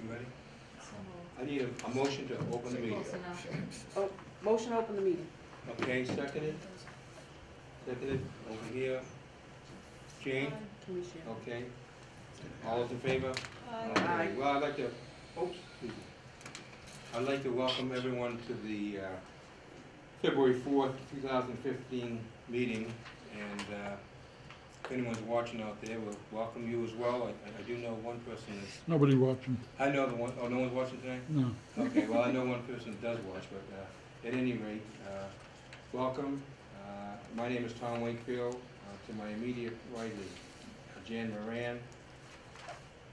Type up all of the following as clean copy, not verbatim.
You ready? I need a motion to open the meeting. Close enough. Oh, motion to open the meeting. Okay, seconded? Seconded, over here. Jane? Can we share? Okay. All those in favor? Aye. Aye. Well, I'd like to, excuse me. I'd like to welcome everyone to the February 4th, 2015 meeting. And if anyone's watching out there, we'll welcome you as well. I do know one person that's, Nobody watching, I know the one, oh, no one's watching tonight? no. Okay, well, I know one person that does watch, but at any rate, welcome. My name is Tom Wakefield. To my immediate right is Jan Moran,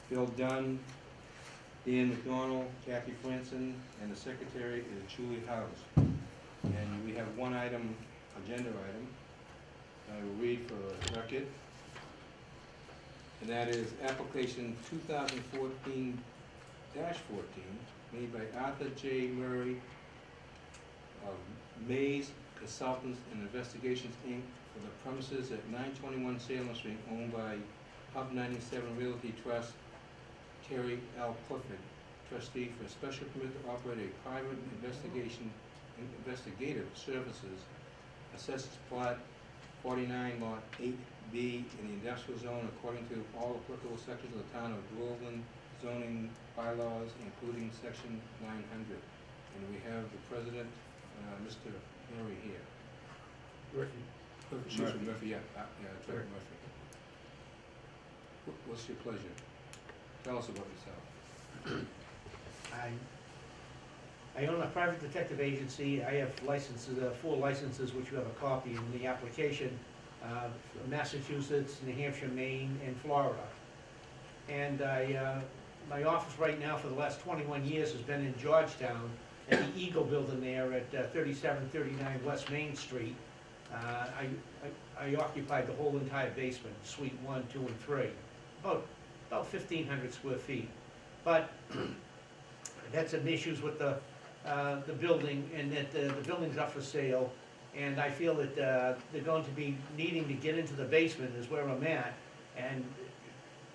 Bill Dunn, Dan McDonald, Jackie Franson, and the secretary is Julie House. And we have one item, agenda item, I will read for the record. And that is application 2014-14, made by Arthur J. Murray of Mays Consultants and Investigations, Inc., for the premises at 921 Salem Street, owned by Hub 97 Realty Trust, Terry L. Clifford, trustee, for a special permit to operate a private investigative services, assessors plot 49 lot 8B in the industrial zone according to all applicable sections of the town of Groveland zoning bylaws, including section 900. And we have the president, Mr. Murray here. Murphy, yeah, Trevor Murphy. What's your pleasure? Tell us about yourself. I own a private detective agency. I have licenses, 4 licenses, which you have a copy in the application, Massachusetts, New Hampshire, Maine, and Florida. And my office right now for the last 21 years has been in Georgetown at the Eagle Building there at 3739 West Main Street. I occupied the whole entire basement, suite 1, 2, and 3, about 1,500 square feet. But I've had some issues with the building, and that the building's up for sale, and I feel that they're going to be needing to get into the basement is where I'm at, and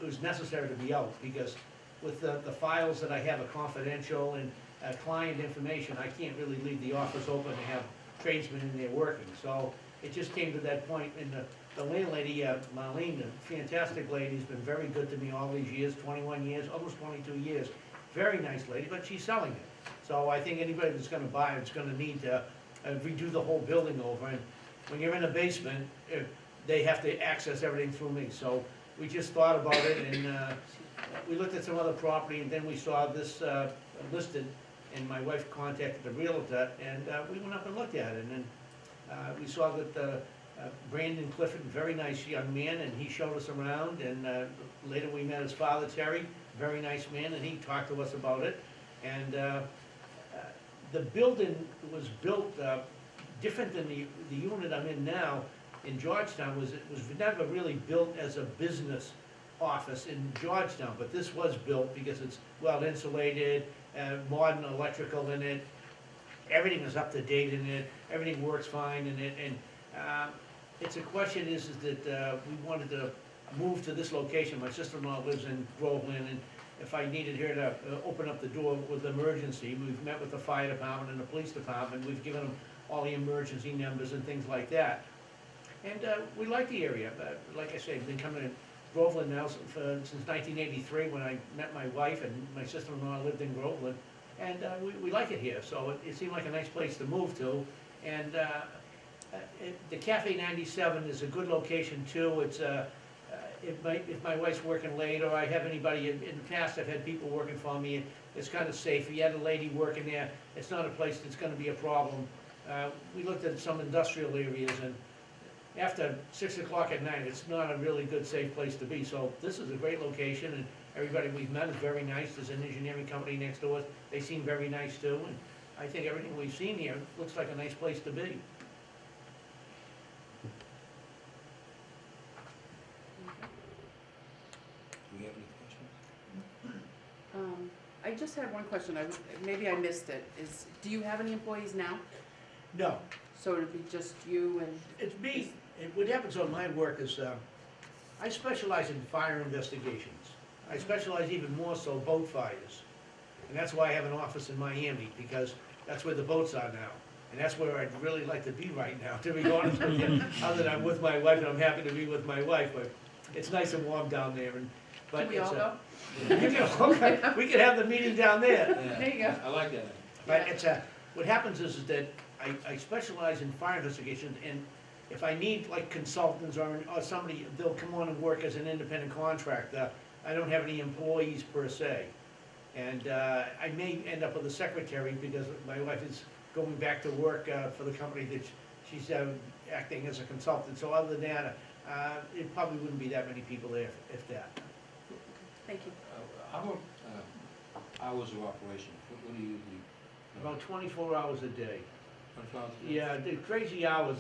it was necessary to be out, because with the files that I have are confidential and client information, I can't really leave the office open to have tradesmen in there working. So it just came to that point, and the landlady, Marlene, a fantastic lady, has been very good to me all these years, 21 years, almost 22 years. Very nice lady, but she's selling it. So I think anybody that's gonna buy it's gonna need to redo the whole building over. And when you're in a basement, they have to access everything through me. So we just thought about it, and we looked at some other property, and then we saw this listed, and my wife contacted the realtor, and we went up and looked at it. And then we saw that Brandon Clifford, very nice young man, and he showed us around, and later we met his father, Terry, very nice man, and he talked to us about it. And the building was built different than the unit I'm in now in Georgetown. It was never really built as a business office in Georgetown, but this was built because it's well insulated, modern electrical in it, everything is up to date in it, everything works fine in it, and it's a question is that we wanted to move to this location. My sister-in-law lives in Groveland, and if I needed her to open up the door with emergency, we've met with the fire department and the police department. We've given them all the emergency numbers and things like that. And we like the area. Like I say, I've been coming to Groveland now since 1983 when I met my wife, and my sister-in-law lived in Groveland. And we like it here, so it seemed like a nice place to move to. And the Cafe 97 is a good location too. It's if my wife's working late, or I have anybody, in the past I've had people working for me, it's kind of safe. If you had a lady working there, it's not a place that's gonna be a problem. We looked at some industrial areas, and after 6 o'clock at night, it's not a really good, safe place to be. So this is a great location, and everybody we've met is very nice. There's an engineering company next door. They seem very nice too, and I think everything we've seen here looks like a nice place to be. Do we have any questions? I just had one question, maybe I missed it, do you have any employees now? No, So it'd be just you and, it's me. What happens on my work is I specialize in fire investigations. I specialize even more so boat fires. And that's why I have an office in Miami, because that's where the boats are now. And that's where I'd really like to be right now, to be honest with you. Other than I'm with my wife, and I'm happy to be with my wife, but it's nice and warm down there, and, but Can we it's all a- go? You can- okay, we can have the meeting down there. There you go. I like that. But it's a, what happens is that I specialize in fire investigations, and if I need like consultants or somebody, they'll come on and work as an independent contractor. I don't have any employees per se. And I may end up with a secretary because my wife is going back to work for the company that she's acting as a consultant. So other than that, it probably wouldn't be that many people there, if that. Thank you. How about hours of operation? What do you usually? About 24 hours a day. 24 hours a day? Yeah, the crazy hours,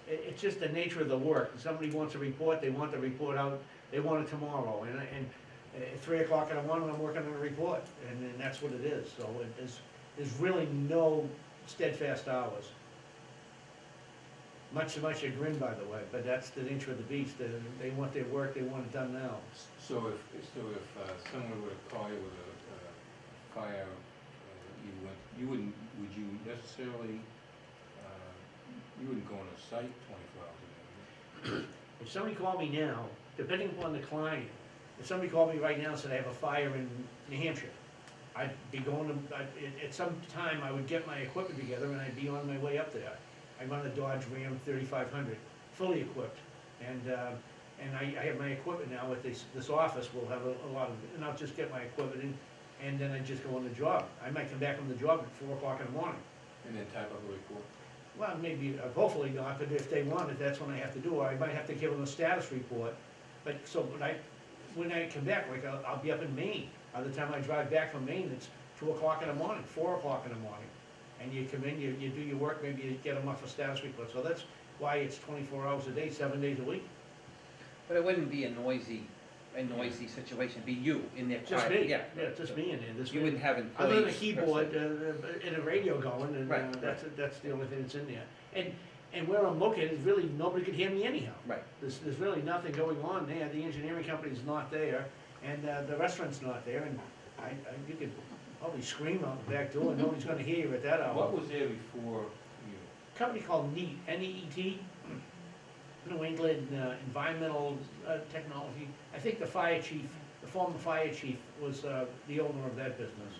it's just the nature of the work. Somebody wants a report, they want the report out, they want it tomorrow. And at 3 o'clock in the morning, I'm working on a report, and then that's what it is. So there's really no steadfast hours. Much to my chagrin, by the way, but that's the nature of the beast. They want their work, they want it done now. So if someone were to call you with a fire, would you necessarily, you wouldn't go on a site 24 hours a day? If somebody called me now, depending upon the client, if somebody called me right now and said, I have a fire in New Hampshire, I'd be going to, at some time, I would get my equipment together and I'd be on my way up there. I run a Dodge Ram 3500, fully equipped, and I have my equipment now at this office. We'll have a lot of, and I'll just get my equipment in, and then I just go on the job. I might come back on the job at 4 o'clock in the morning. And then type up a report? Well, maybe, hopefully not, but if they want it, that's when I have to do it. Or I might have to give them a status report. But, so, when I come back, like, I'll be up in Maine. By the time I drive back from Maine, it's 2 o'clock in the morning, 4 o'clock in the morning. And you come in, you do your work, maybe you get them off a status report. So that's why it's 24 hours a day, 7 days a week. But it wouldn't be a noisy situation, it'd be you in there Just quiet, me, yeah. yeah, just me in there. This You way- wouldn't have employees. Other than a per se. keyboard and a radio going, and Right, right. that's the only thing that's in there. And where I'm located, really, nobody could hear me anyhow. Right, There's really nothing going on there. The engineering company's not there, and the restaurant's not there, and you could probably scream out the back door, and nobody's gonna hear you at that hour. What was there before you? Company called NEAT, N-E-E-T, New England Environmental Technology. I think the fire chief, the former fire chief, was the owner of that business.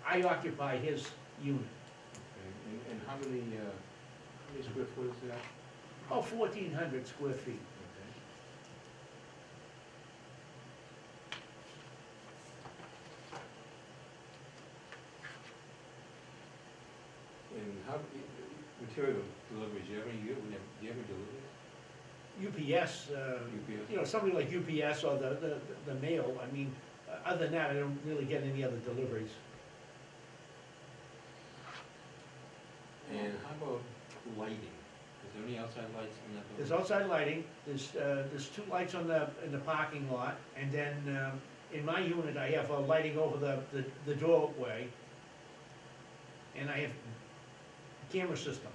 I occupy his unit. Okay, and how many square foot is that? Oh, 1,400 square feet. Okay. And how, material deliveries, do you ever deliver? UPS, UPS? you know, somebody like UPS or the mail, I mean, other than that, I don't really get any other deliveries. And how about lighting? Is there any outside lights in that There's building? outside lighting, there's 2 lights in the parking lot, and then, in my unit, I have lighting over the doorway, and I have camera system.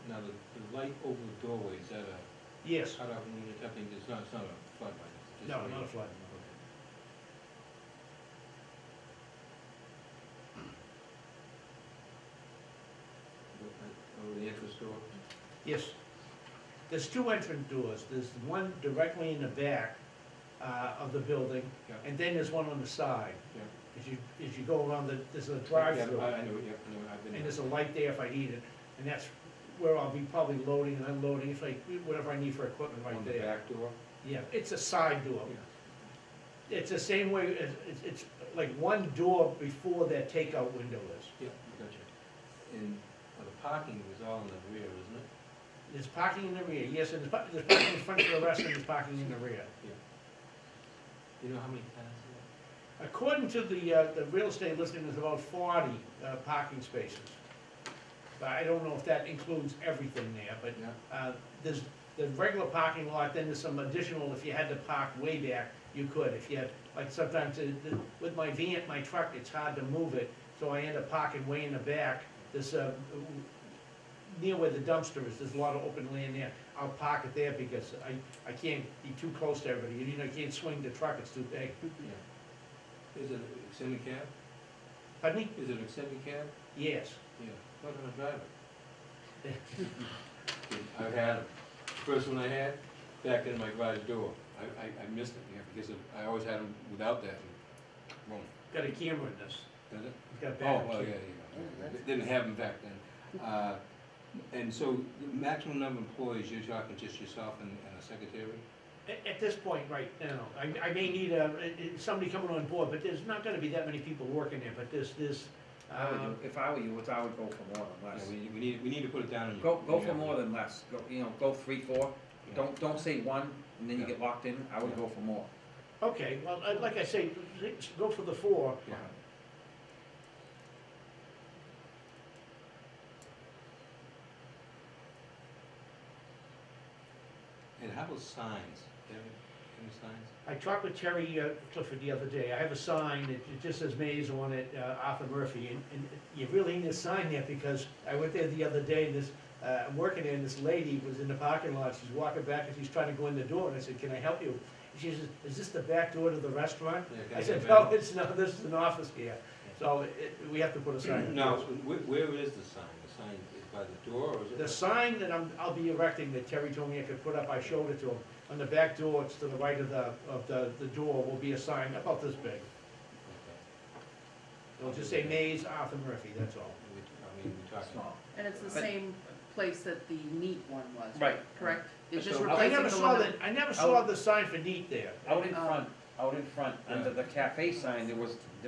Now, the light over the doorway, is that a Yes, cutoff when you're tapping, it's not a floodlight? it's just no, light. not a flood. Okay. Over the entrance door? Yes. There's 2 entrance doors. There's one directly in the back of the building, Yeah. and then there's one on the side. Yeah. As you go around, there's a Yeah, drive-through, I know, yeah, I know, I've been and there. there's a light there if I need it, and that's where I'll be probably loading and unloading, if whatever I need for equipment right On the there. back door? Yeah, it's a side door. Yeah. It's the same way, it's like one door before that takeout window is. Yeah, gotcha. And the parking is all in the rear, isn't it? There's parking in the rear, yes, and there's parking in front of the rest, and there's parking in the rear. You know how many cars According to the real estate listing, there's about 40 parking spaces. But I don't know if that includes everything there, but Yeah. there's the regular parking lot, then there's some additional, if you had to park way back, you could. If you had, like sometimes with my van, my truck, it's hard to move it, so I end up parking way in the back. There's near where the dumpster is, there's a lot of open land there. I'll park it there because I can't be too close to everybody, you know, I can't swing the truck, it's too big. Yeah. Is it an extended cab? Pardon me? Is it an extended cab? Yes. Yeah. I'm not gonna drive it. I've had them. First one I had, back in my garage door. I missed it, yeah, because I always had them without that. and Boom. Got a camera in this, Does it? it's got Oh, batteries. well, yeah. They didn't have them back then. And so the maximum number of employees, you're talking just yourself and a secretary? At this point, right now, I may need somebody coming on board, but there's not gonna be that many people working there, but there's, If I were you, I would go for more than Yeah, less. we need to put it down in your. Go for more than less, go, go 3, 4, Yeah. don't say 1, and then you Yeah. get locked in, I would Yeah. go for more. okay, well, like I say, go for the 4. Yeah. And how about signs? Do you have any signs? I talked with Terry Clifford the other day, I have a sign, it just says Mays on it, Arthur Murphy, and you really need a sign there, because I went there the other day, and this, I'm working there, and this lady was in the parking lot, she's walking back, and she's trying to go in the door, and I said, can I help you? And she says, is this the back door to the restaurant? Yeah, can I I said, get no, back? it's not, this is an office here, so we have to put a sign. No, where is the sign? The sign is by the door, or is it? The sign that I'll be erecting, that Terry told me I could put up, I showed it to him, on the back door, it's to the right of the door, will be a sign about this big. Okay. It'll just say Mays, Arthur Murphy, that's all. I mean, we talking. Small. And it's the But- same place that the neat one was, Right. correct? It's just So- I replacing the one that. I never saw the sign for neat there. Out in Oh. front, under the cafe sign, there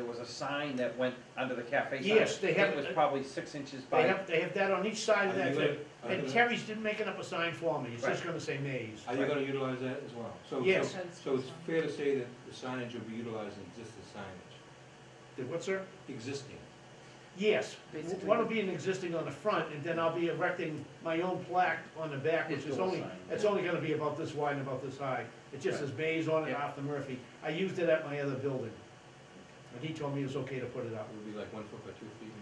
was a sign that went under the cafe sign. Yes, they have- It was probably 6 inches They by, have that on each side of Are that you thing. gonna- And Terry's didn't making up a sign for me, it's just Right. gonna say Mays. Are you gonna utilize that as well? Yes. So it's fair to say that the signage will be utilizing existing signage, The what, sir? existing? Yes, Basically. one will be an existing on the front, and then I'll be erecting my own plaque on the back, which His is door only, sign. it's only gonna be about this wide and about this high. It just says Mays on it, Yeah. Arthur Murphy. I used it at my other building, and he told me it was okay to put it up. It would be like 1 foot by 2 feet.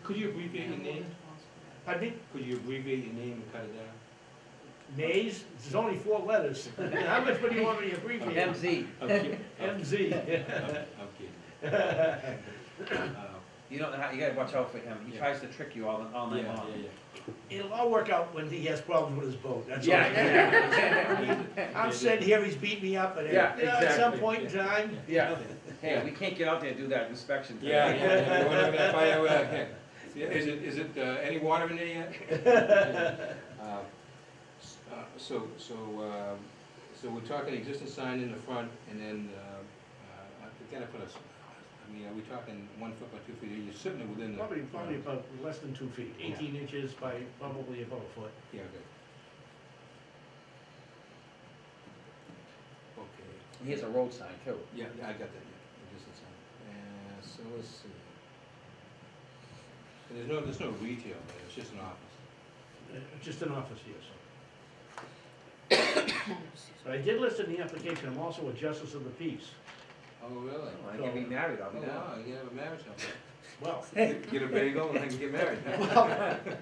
Could you abbreviate your name? Pardon me? Could you abbreviate your name and cut it down? Mays, there's only 4 letters. How much would you want me to abbreviate? MZ. I'm kidding. MZ. I'm kidding. You don't know how, you gotta watch out for him, he Yeah. tries to trick you all night Yeah, long. It'll all work out when he has problems with his boat, that's all. Yeah. I'm sitting here, he's beating me up, and Yeah, at some exactly. point in time, Yeah, hey, we can't get out there and do that inspection. thing. Yeah, we're not gonna find out, is it, any water in there yet? So we're talking existing sign in the front, and then, I gotta put I mean, are we talking 1 foot by 2 feet, are you sitting within the? probably about less than 2 feet, 18 inches by probably about a foot. Yeah, okay. Okay, He has a road sign too. yeah, I got that, yeah, existing sign, so let's see. And there's no retail there, it's just an office. Just an office, yes. But I did list in the application, I'm also a justice of the peace. Oh, really? When I get be married, I'll Oh, be down. wow, you have a marriage something. Well, Get a bagel and then get married.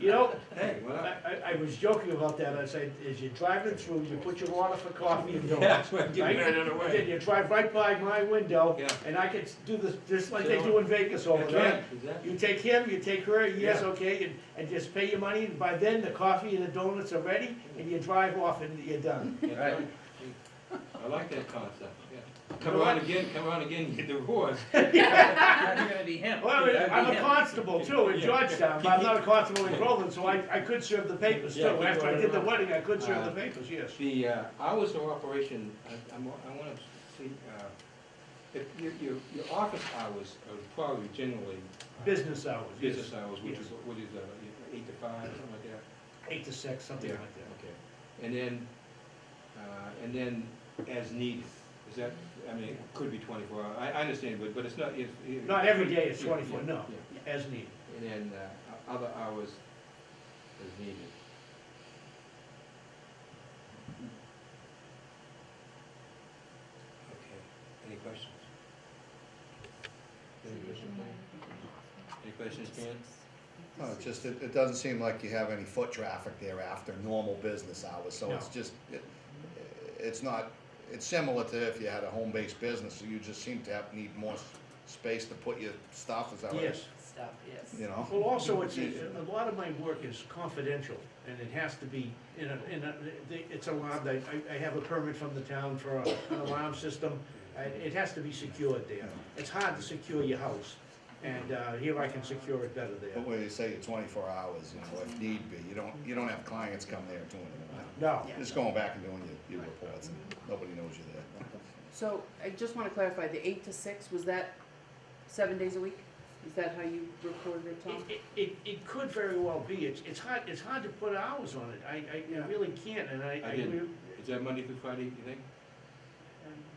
you know, Hey, what up? I was joking about that, I said, as you're driving through, you put your order for coffee and Yeah, donuts. that's why I'm Right? getting married on the And way. then you drive right by my window, Yeah. and I could do this, just like they do in Vegas over That's there. right, exactly. You take him, you take her, yes, Yeah. okay, and just pay your money, and by then, the coffee and the donuts are ready, and you drive off and you're done. That's Right. I like that concept, yeah. You Come know around what? again, you get divorced. You're gonna be him. Well, That'd be I'm a him. constable too in Yeah. Georgetown, but I'm not a constable in Groveland, so I could serve the papers too. Yeah, keep After I going did the around. wedding, I could serve the papers, yes. The hours of operation, I want to see, if your office hours are probably generally Business hours, yes. business hours, which Yes. is, what is, 8 to 5, something like that? 8 to 6, something Yeah. like that. Okay. And then as needed, is that, I mean, it could be 24 hours, I understand, but it's not, it's. Not every day it's Yeah, 24, yeah, no, yeah. as needed. And then other hours as needed. Okay, any questions? Any questions, Dan? Any questions, Dan? No, it's just, it doesn't seem like you have any foot traffic there after normal business hours, so it's No. just, it's not, it's similar to if you had a home-based business, so you just seem to need more space to put your stuff, is that right? Yes. Stuff, yes. You know? Well, also, a lot of my work is confidential, and it has to be it's alarmed. I have a permit from the town for an alarm system. It has to be secured there. It's hard to secure your house, and here I can secure it better there. But when you say you're 24 hours, you know, if need be, you don't have clients come there doing it. No, Yeah. Just going back and doing your reports, and nobody knows you're there. So I just wanna clarify, the 8 to 6, was that 7 days a week? Is that how you recorded it, Tom? it could very well be. It's hard to put hours on it. I Yeah. really can't, and I didn't. Is that Monday through Friday, you think?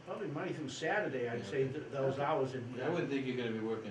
probably Monday through Saturday, I'd say those hours. And I wouldn't think you're gonna be working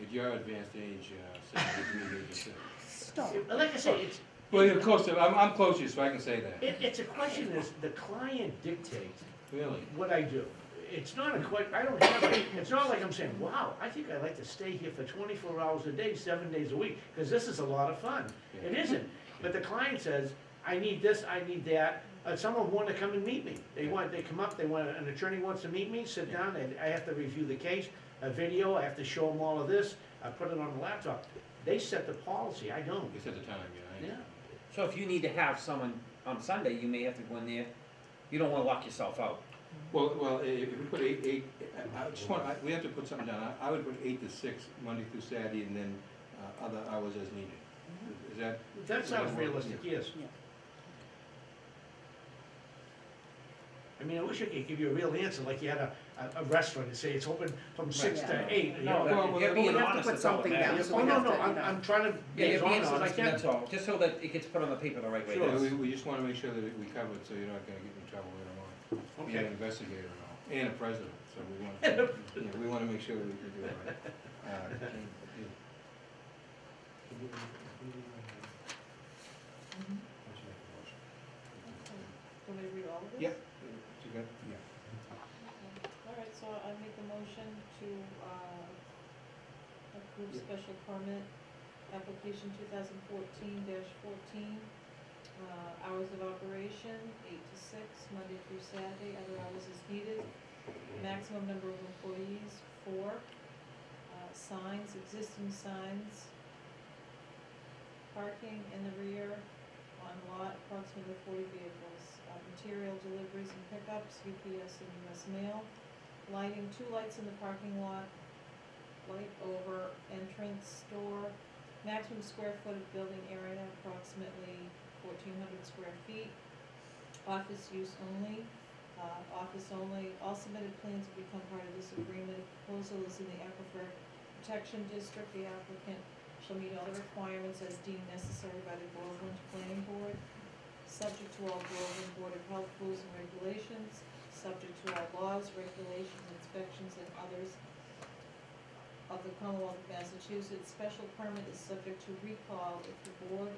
at your advanced age, 73, 86. Stop. Like I say, it's. Well, you're closer, I'm closer, so I can say that. It's a question is, the client dictates Really? what I do. It's not I don't have, it's not like I'm saying, wow, I think I'd like to stay here for 24 hours a day, 7 days a week, because this is a lot of fun. Yeah. It isn't. But the client says, I need this, I need that. Some of them want to come and meet me. They come up, an attorney wants to meet me, sit down, and I have to review the case, a video, I have to show them all of this, I put it on the laptop. They set the policy, I don't. It's at the time, yeah. Yeah. So if you need to have someone on Sunday, you may have to go in there, you don't wanna lock yourself out. Well, if we put eight, I just want, we have to put something down. I would put 8 to 6, Monday through Saturday, and then other hours as needed. Is that? That sounds realistic, yes. Yeah. I mean, I wish I could give you a real answer, like you had a restaurant and say it's open from 6 Yeah. to 8. You No, know? well, you're being we have to honest, put that's all that something down, matters. so Oh, we no, have no, to, you know. I'm trying to Yeah, be you're as being honest as I honest, can. that's all, just so that it gets put on the paper the right way. Sure. That's- We just wanna make sure that we cover it, so you're not gonna get in trouble later on. Being Okay. an investigator and all, and a president, so we wanna make sure that we can do it right. Do we read all of this? Yeah. You got, yeah. All right, so I make a motion to, approve special permit, application 2014-14, hours of operation, 8 to 6, Monday through Saturday, other hours as needed. Maximum number of employees, 4. Signs, existing signs. Parking in the rear, on lot, approximately 40 vehicles. Material deliveries and pickups, UPS and US Mail. Lighting, 2 lights in the parking lot. Light over entrance door. Maximum square foot of building area, approximately 1,400 square feet. Office use only. Office only. All submitted plans will become part of this agreement. If proposal is in the Aquifer Protection District, the applicant shall meet all the requirements as deemed necessary by the Groveland Planning Board, subject to all Groveland Board of Health rules and regulations, subject to all laws, regulations, inspections, and others of the Commonwealth of Massachusetts. Special permit is subject to recall if the board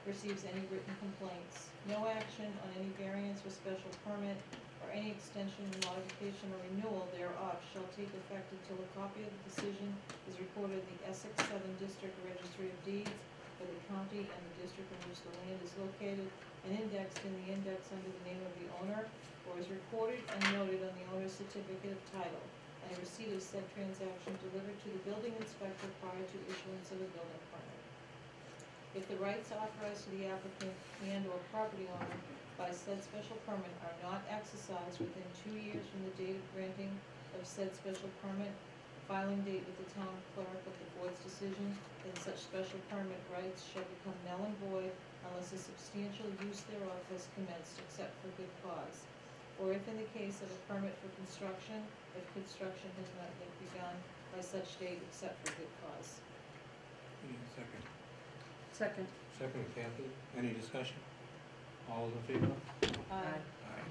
receives any written complaints. No action on any variance or special permit or any extension, modification, or renewal thereof shall take effect until a copy of the decision is recorded in the Essex 7 District Registry of Deeds for the county and the district in which the land is located, and indexed in the index under the name of the owner, or is recorded and noted on the owner's certificate of title, and a receipt of said transaction delivered to the building inspector prior to issuance of a building permit. If the rights authorized to the applicant and/or property owner by said special permit are not exercised within 2 years from the date of granting of said special permit, filing date with the town clerk of the board's decision, then such special permit rights shall become null and void unless a substantial use thereof has commenced except for good cause. Or if in the case of a permit for construction, if construction has not yet begun by such date except for good cause. Second. Second. Second, Kathy. Any discussion? All in favor? Aye. Aye.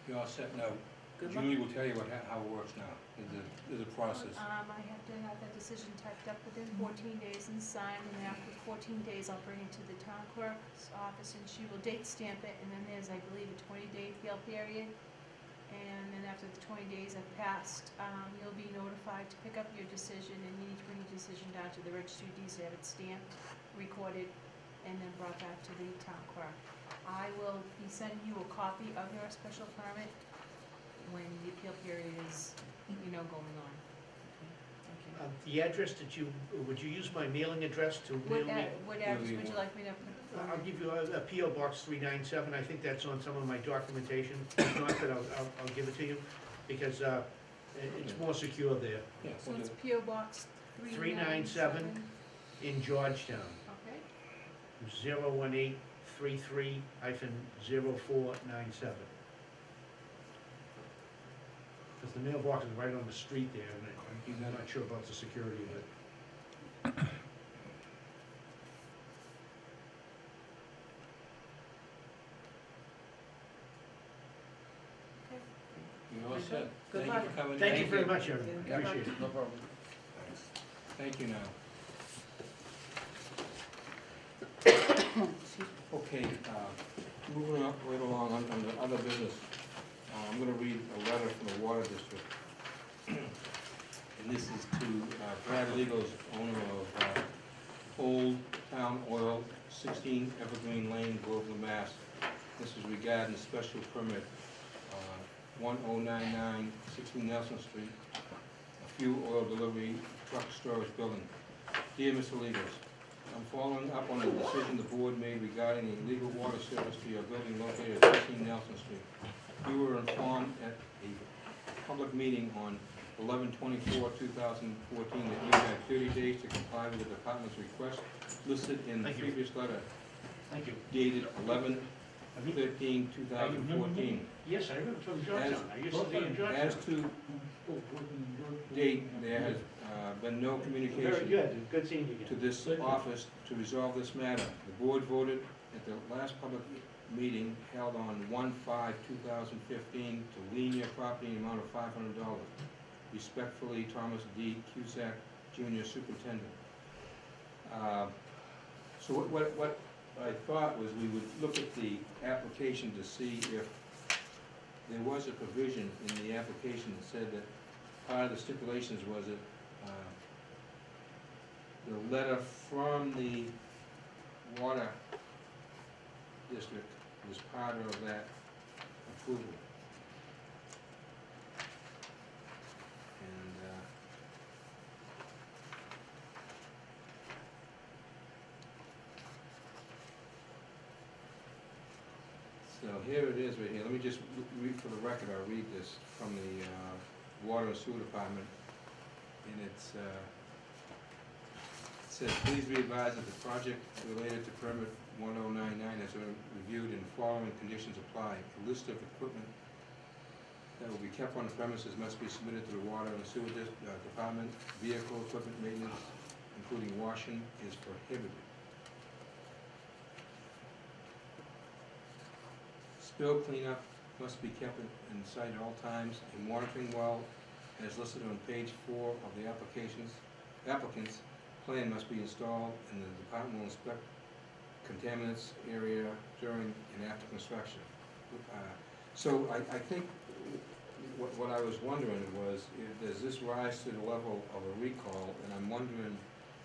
You're all set now. Good luck. Julie will tell you how it works now. There's a process. I have to have that decision typed up within 14 days and signed, and after 14 days, I'll bring it to the town clerk's office, and she will date stamp it, and then there's, I believe, a 20-day appeal period. and then after the 20 days have passed, you'll be notified to pick up your decision, and you need to bring your decision down to the registry of deeds to have it stamped, recorded, and then brought back to the town clerk. I will be sending you a copy of your special permit when the appeal period is, going on. Okay, thank you. The address that would you use my mailing address to mail me? What address would you like me to put? I'll give you a P.O. Box 397, I think that's on some of my documentation. If not, that I'll give it to you, because it's more secure there. Yeah, So we'll it's do. P.O. Box 397. In Georgetown, Okay, 01833-0497. Because the mailbox is right on the street there, and I'm not sure about the security of it. You all set? Good Thank you luck. for coming in. Thank you very much, Erin, Yeah. appreciate it. No problem. Thank you now. Okay, moving up right along on the other business, I'm gonna read a letter from the Water District. And this is to Brad Legos, owner of Old Town Oil, 16 Evergreen Lane, Groveland, Mass. This is regarding the special permit, 1099 16 Nelson Street, a fuel oil delivery truck storage building. Dear Mr. Legos, I'm following up on the decision the board made regarding the illegal water service to your building located at 16 Nelson Street. You were informed at a public meeting on 11/24/2014 that you had 30 days to comply with the department's request listed in the Thank you. previous letter Thank you. dated 11/13/2014. Yes, I remember from Georgetown, I used to be in As Georgetown. to date, there has been no Very communication good, good seeing you to again. this office to resolve this matter. The board voted at the last public meeting held on 1/5/2015 to lien your property in the amount of $500. Respectfully, Thomas D. Cusack, Junior Superintendent. So what I thought was we would look at the application to see if there was a provision in the application that said that part of the stipulations was that the letter from the water district was part of that approval. And, so here it is right here. Let me just read for the record, I'll read this from the Water and Sewer Department. And it says, please be advised that the project related to permit 1099 has been reviewed and following conditions apply. A list of equipment that will be kept on the premises must be submitted to the Water and Sewer Department. Vehicle equipment maintenance, including washing, is prohibited. Spill cleanup must be kept in sight at all times. A monitoring well, as listed on page 4 of the applicant's plan, must be installed, and the department will inspect contaminants area during and after construction. So I think what I was wondering was, does this rise to the level of a recall? And I'm wondering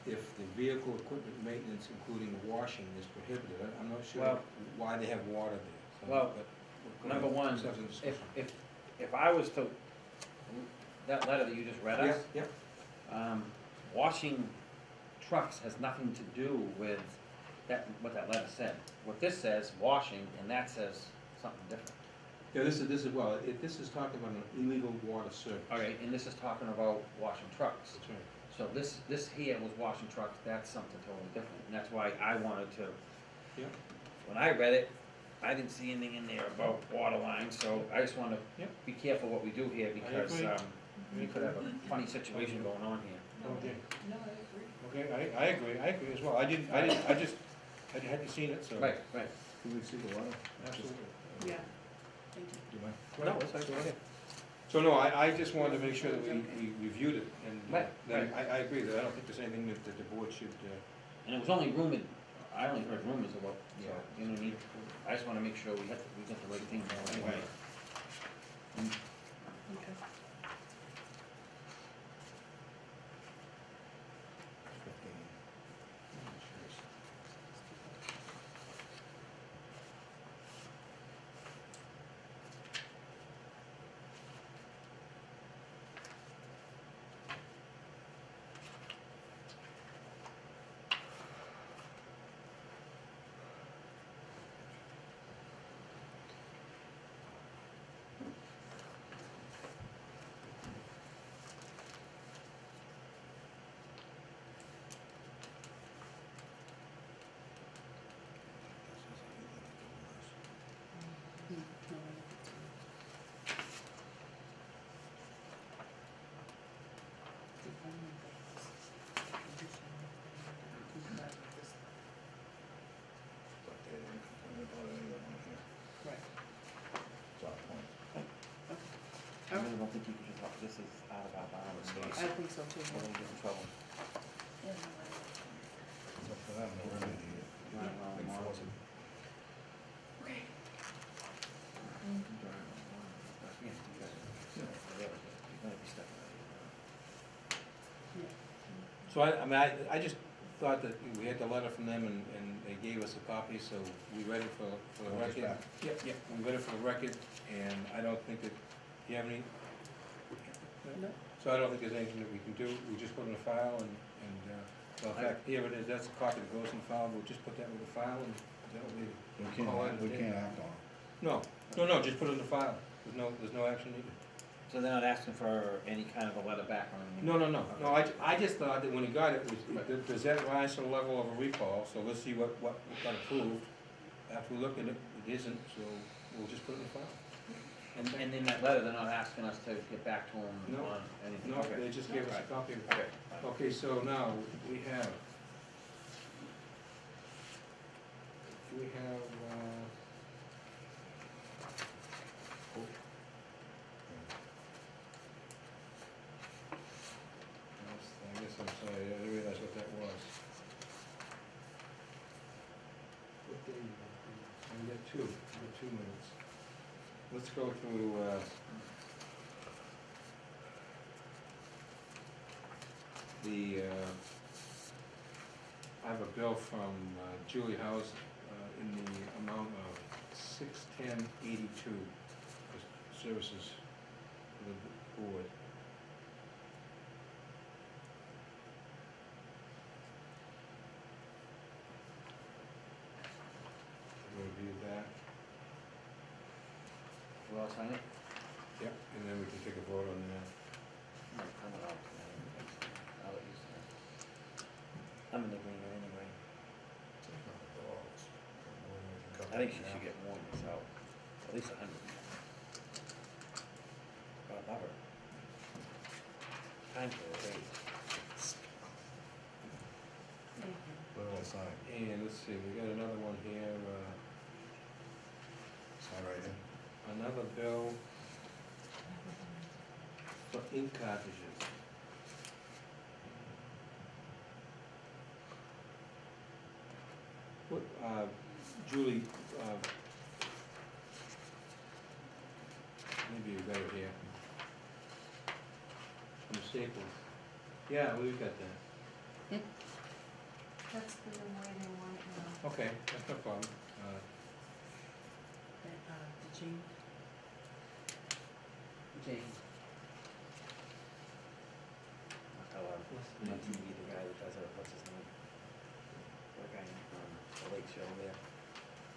if the vehicle equipment maintenance, including washing, is prohibited. I'm not sure Well- why they have water there. So, Well, but- Number one, Let's have some discussion. if I was to, that letter that you just read us, Yeah, washing trucks has nothing to do with that, what that letter said. What this says, washing, and that says something different. yeah, this is, well, this is talking about an illegal water service. Okay, and this is talking about washing trucks. That's right. So this here was washing trucks, that's something totally different, and that's why I wanted to. Yeah. When I read it, I didn't see anything in there about water lines, so I just wanna Yep. be careful what we do here, because, agree. we could have a funny situation going on here. Okay. No, I agree. Okay, I agree as well. I hadn't seen it, so. Right, right. Can we see the letter? Absolutely. Yeah, thank you. Do you mind? No, it's like, go ahead. So, no, I just wanted to make sure that we reviewed it, and Right, then right. I agree that I don't think there's anything that the board should, And it was only rumored, I only heard rumors about, so, Yeah. you know what I mean? I just wanna make sure we get the right thing going anyway. Okay. 15. Hmm, no, I don't think so. But they didn't complain about any of them here. Right. That's our point. I really don't think you could just, this is out of our bounds. I think so too. We're gonna get in trouble. It's up to them, they really need it. Drive around the Enforce mall. it. Okay. Drive around the mall. Yeah, you guys are- you're gonna be stepping out of your Yeah. So I mean, I just thought that we had the letter from them and they gave us a copy, so we read it for the Want this record. back? Yep, yep, we read it for the record, and I don't think that, do you have any? No. So I don't think there's anything that we can do, we just put it in the file and, well, in fact, here it is, that's a copy that goes in the file, we'll just put that with the file and that'll be. We can't act on it. No, just put it in the file, there's no action needed. So they're not asking for any kind of a letter back or anything? No, I just thought that when he got it, does that rise to the level of a recall, so let's see what got approved. After we look at it, it isn't, so we'll just put it in the file. And in that letter, they're not asking us to get back to them No. on anything? No, Okay. they just gave us a Right. copy of it. Okay, fine. Okay, so now, we have, I guess I'm sorry, I didn't realize what that was. What day? We got two minutes. Let's go through, I have a bill from Julie House in the amount of $610.82 for services for the board. We'll review that. Well, sign it? Yep. And then we can take a vote on that. No, I'm not. I'll let you sign it. I'm in agreement anyway. I think she should get more myself, at least 100. God love her. Time for a raise. What do I sign? And let's see, we got another one here, Sign right here. another bill for ink cartridges. What, Julie, maybe you got it here. From Staples. Yeah, we've got that. That's the way they want it now. Okay, that's no problem. Jane? Jane. I'll tell her, my TV, the guy that does it, what's his name? The guy from the lake show there.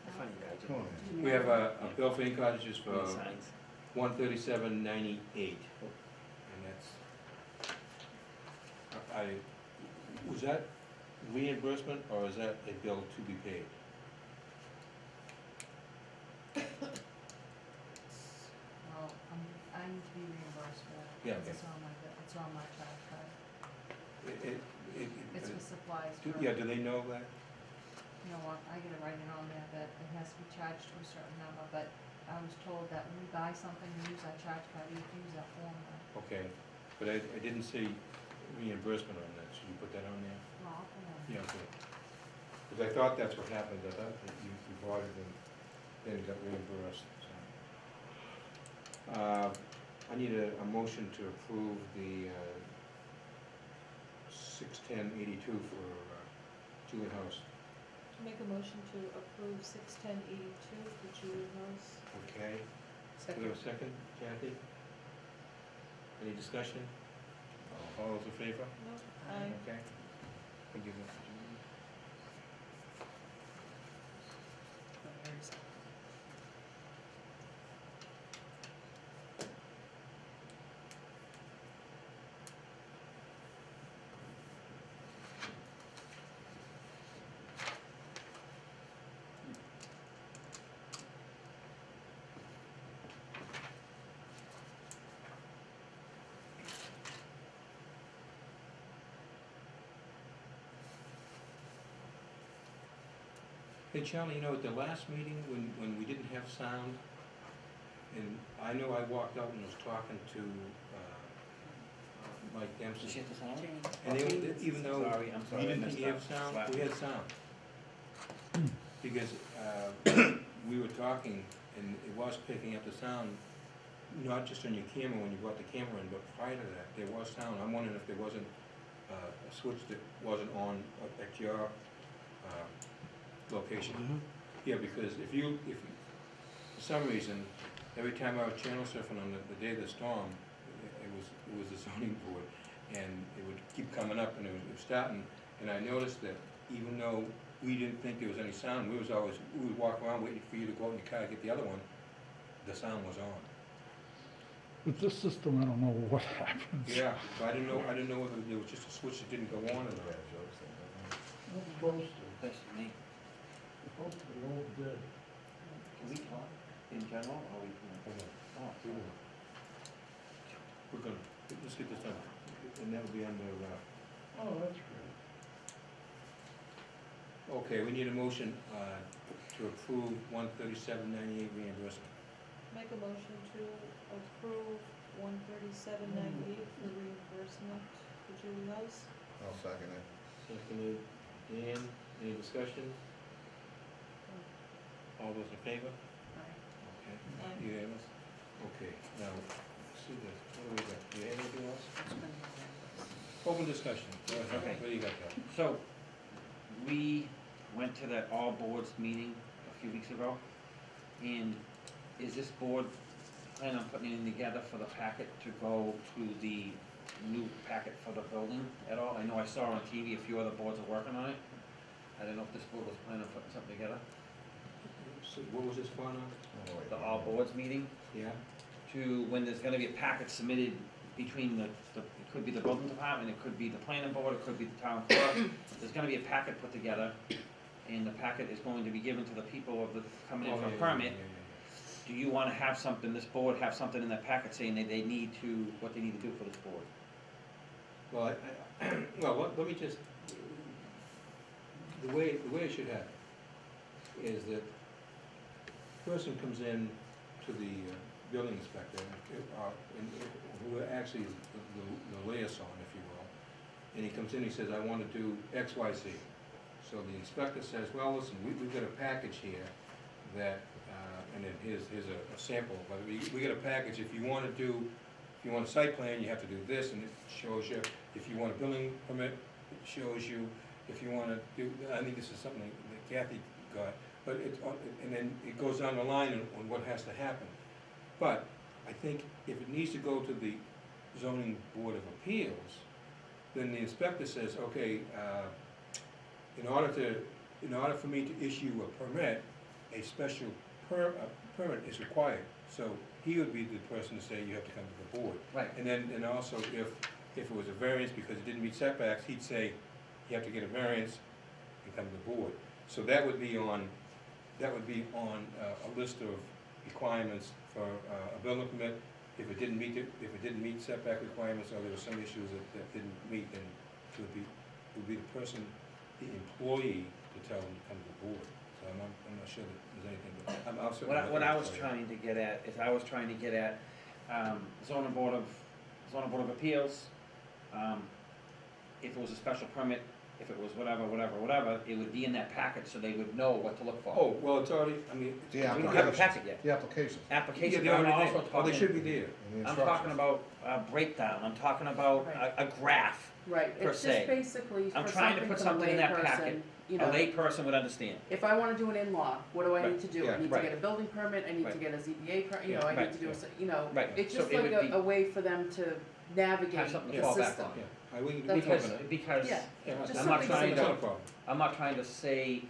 The funny guy. Come on, man. We have a bill for ink cartridges for He signs. $137.98, and that's, was that reimbursement, or is that a bill to be paid? Well, I need to be reimbursed for that. Yeah, because okay. It's on my charge card. It's for supplies for, Yeah, do they know that? you know what, I gotta write it on there that it has to be charged to a certain number, but I was told that when we buy something, we use our charge card, we have to use that formula. Okay, but I didn't see reimbursement on that, should you put that on there? Well, I'll put it on. Yeah, okay. Because I thought that's what happened, I thought that you bought it and then it got reimbursed, so. I need a motion to approve the 61082 for Julie House. Make a motion to approve 61082 for Julie House. Okay. Do we have a second, Kathy? Any discussion? All those in favor? No, aye. Okay. Thank you, Mr. Julie. Hey Charlie, you know, at the last meeting, when we didn't have sound, and I know I walked out and was talking to Mike Did you Dempsey, hit the sound? and even though Sorry, I'm sorry, we I didn't missed have that. sound, Slap. we had sound. Because we were talking, and it was picking up the sound, not just on your camera when you brought the camera in, but prior to that, there was sound. I'm wondering if there wasn't a switch that wasn't on at your location. Yeah, because if for some reason, every time I was channel surfing on the day of the storm, it was the zoning board, and it would keep coming up, and it was starting, and I noticed that even though we didn't think there was any sound, we would walk around waiting for you to go out in your car and get the other one, the sound was on. With this system, I don't know what happens. Yeah, so I didn't know whether there was just a switch that didn't go on or not. That's me. Can we talk in general, or we can? Oh, We're gonna, let's get this done, and that'll be under, Oh, that's great. okay, we need a motion, to approve 137.98 reimbursement. Make a motion to approve 137.98 for reimbursement for Julie House. I'll second it. Seconded, Dan, any discussion? All those in favor? Okay, Aye. unanimous? Okay, now, let's see this, what do we got, do you have anything else? Open discussion, go ahead, Okay. what do you got, Joe? So, we went to that all boards meeting a few weeks ago, and is this board planning on putting anything together for the packet to go to the new packet for the building at all? I know I saw on TV a few other boards are working on it. I don't know if this board was planning on putting something together. So what was this for now? The all boards meeting, Yeah? to when there's gonna be a packet submitted between it could be the building department, it could be the planning board, it could be the town clerk. There's gonna be a packet put together, and the packet is going to be given to the people of the, coming in Oh, for a yeah, permit. yeah. Do you wanna have something, this board have something in that packet saying that they need to, what they need to do for this board? Well, well, let me just, the way it should happen is that person comes in to the building inspector, who actually is the liaison, if you will, and he comes in, he says, I want to do X, Y, Z. So the inspector says, well, listen, we've got a package here that, and then here's a sample, but we got a package, if you want a site plan, you have to do this, and it shows you, if you want a building permit, it shows you, if you want to do, I think this is something that Kathy got, but and then it goes down the line on what has to happen. But I think if it needs to go to the zoning board of appeals, then the inspector says, okay, in order for me to issue a permit, a special permit is required. So he would be the person to say you have to come to the board. Right. And then, and also if it was a variance because it didn't meet setbacks, he'd say you have to get a variance and come to the board. So that would be on a list of requirements for a building permit. If it didn't meet setback requirements, or there were some issues that didn't meet, then it would be the person, the employee, to tell them to come to the board. So I'm not sure that there's anything, but I'll certainly. What I was trying to get at is, I was trying to get at, zoning board of appeals, if it was a special permit, if it was whatever, it would be in that packet so they would know what to look for. Oh, well, it's already, I mean. The We don't have a applications, packet yet. the applications. Yeah, Application, they're I'm already also there. Oh, they talking, should be there. and the I'm talking instructions. about a breakdown, I'm talking about a graph. Right, per it's se. just basically I'm for trying to something put for the something in that packet. layperson, you A know. layperson would understand. If I wanna do an in-law, what do I Right, need to do? yeah, I need to right. get a building permit, I need to Right. get a ZBA, you Yeah, know, I right, need to do a, yeah. you know, Right, it's so just it like would be- a way for them to navigate Have something to the fall back system. on. Yeah, we can That's talk Because, on it. because Yeah, Yeah, just I'm I'm not something trying It's not a to, problem. I'm not trying to say,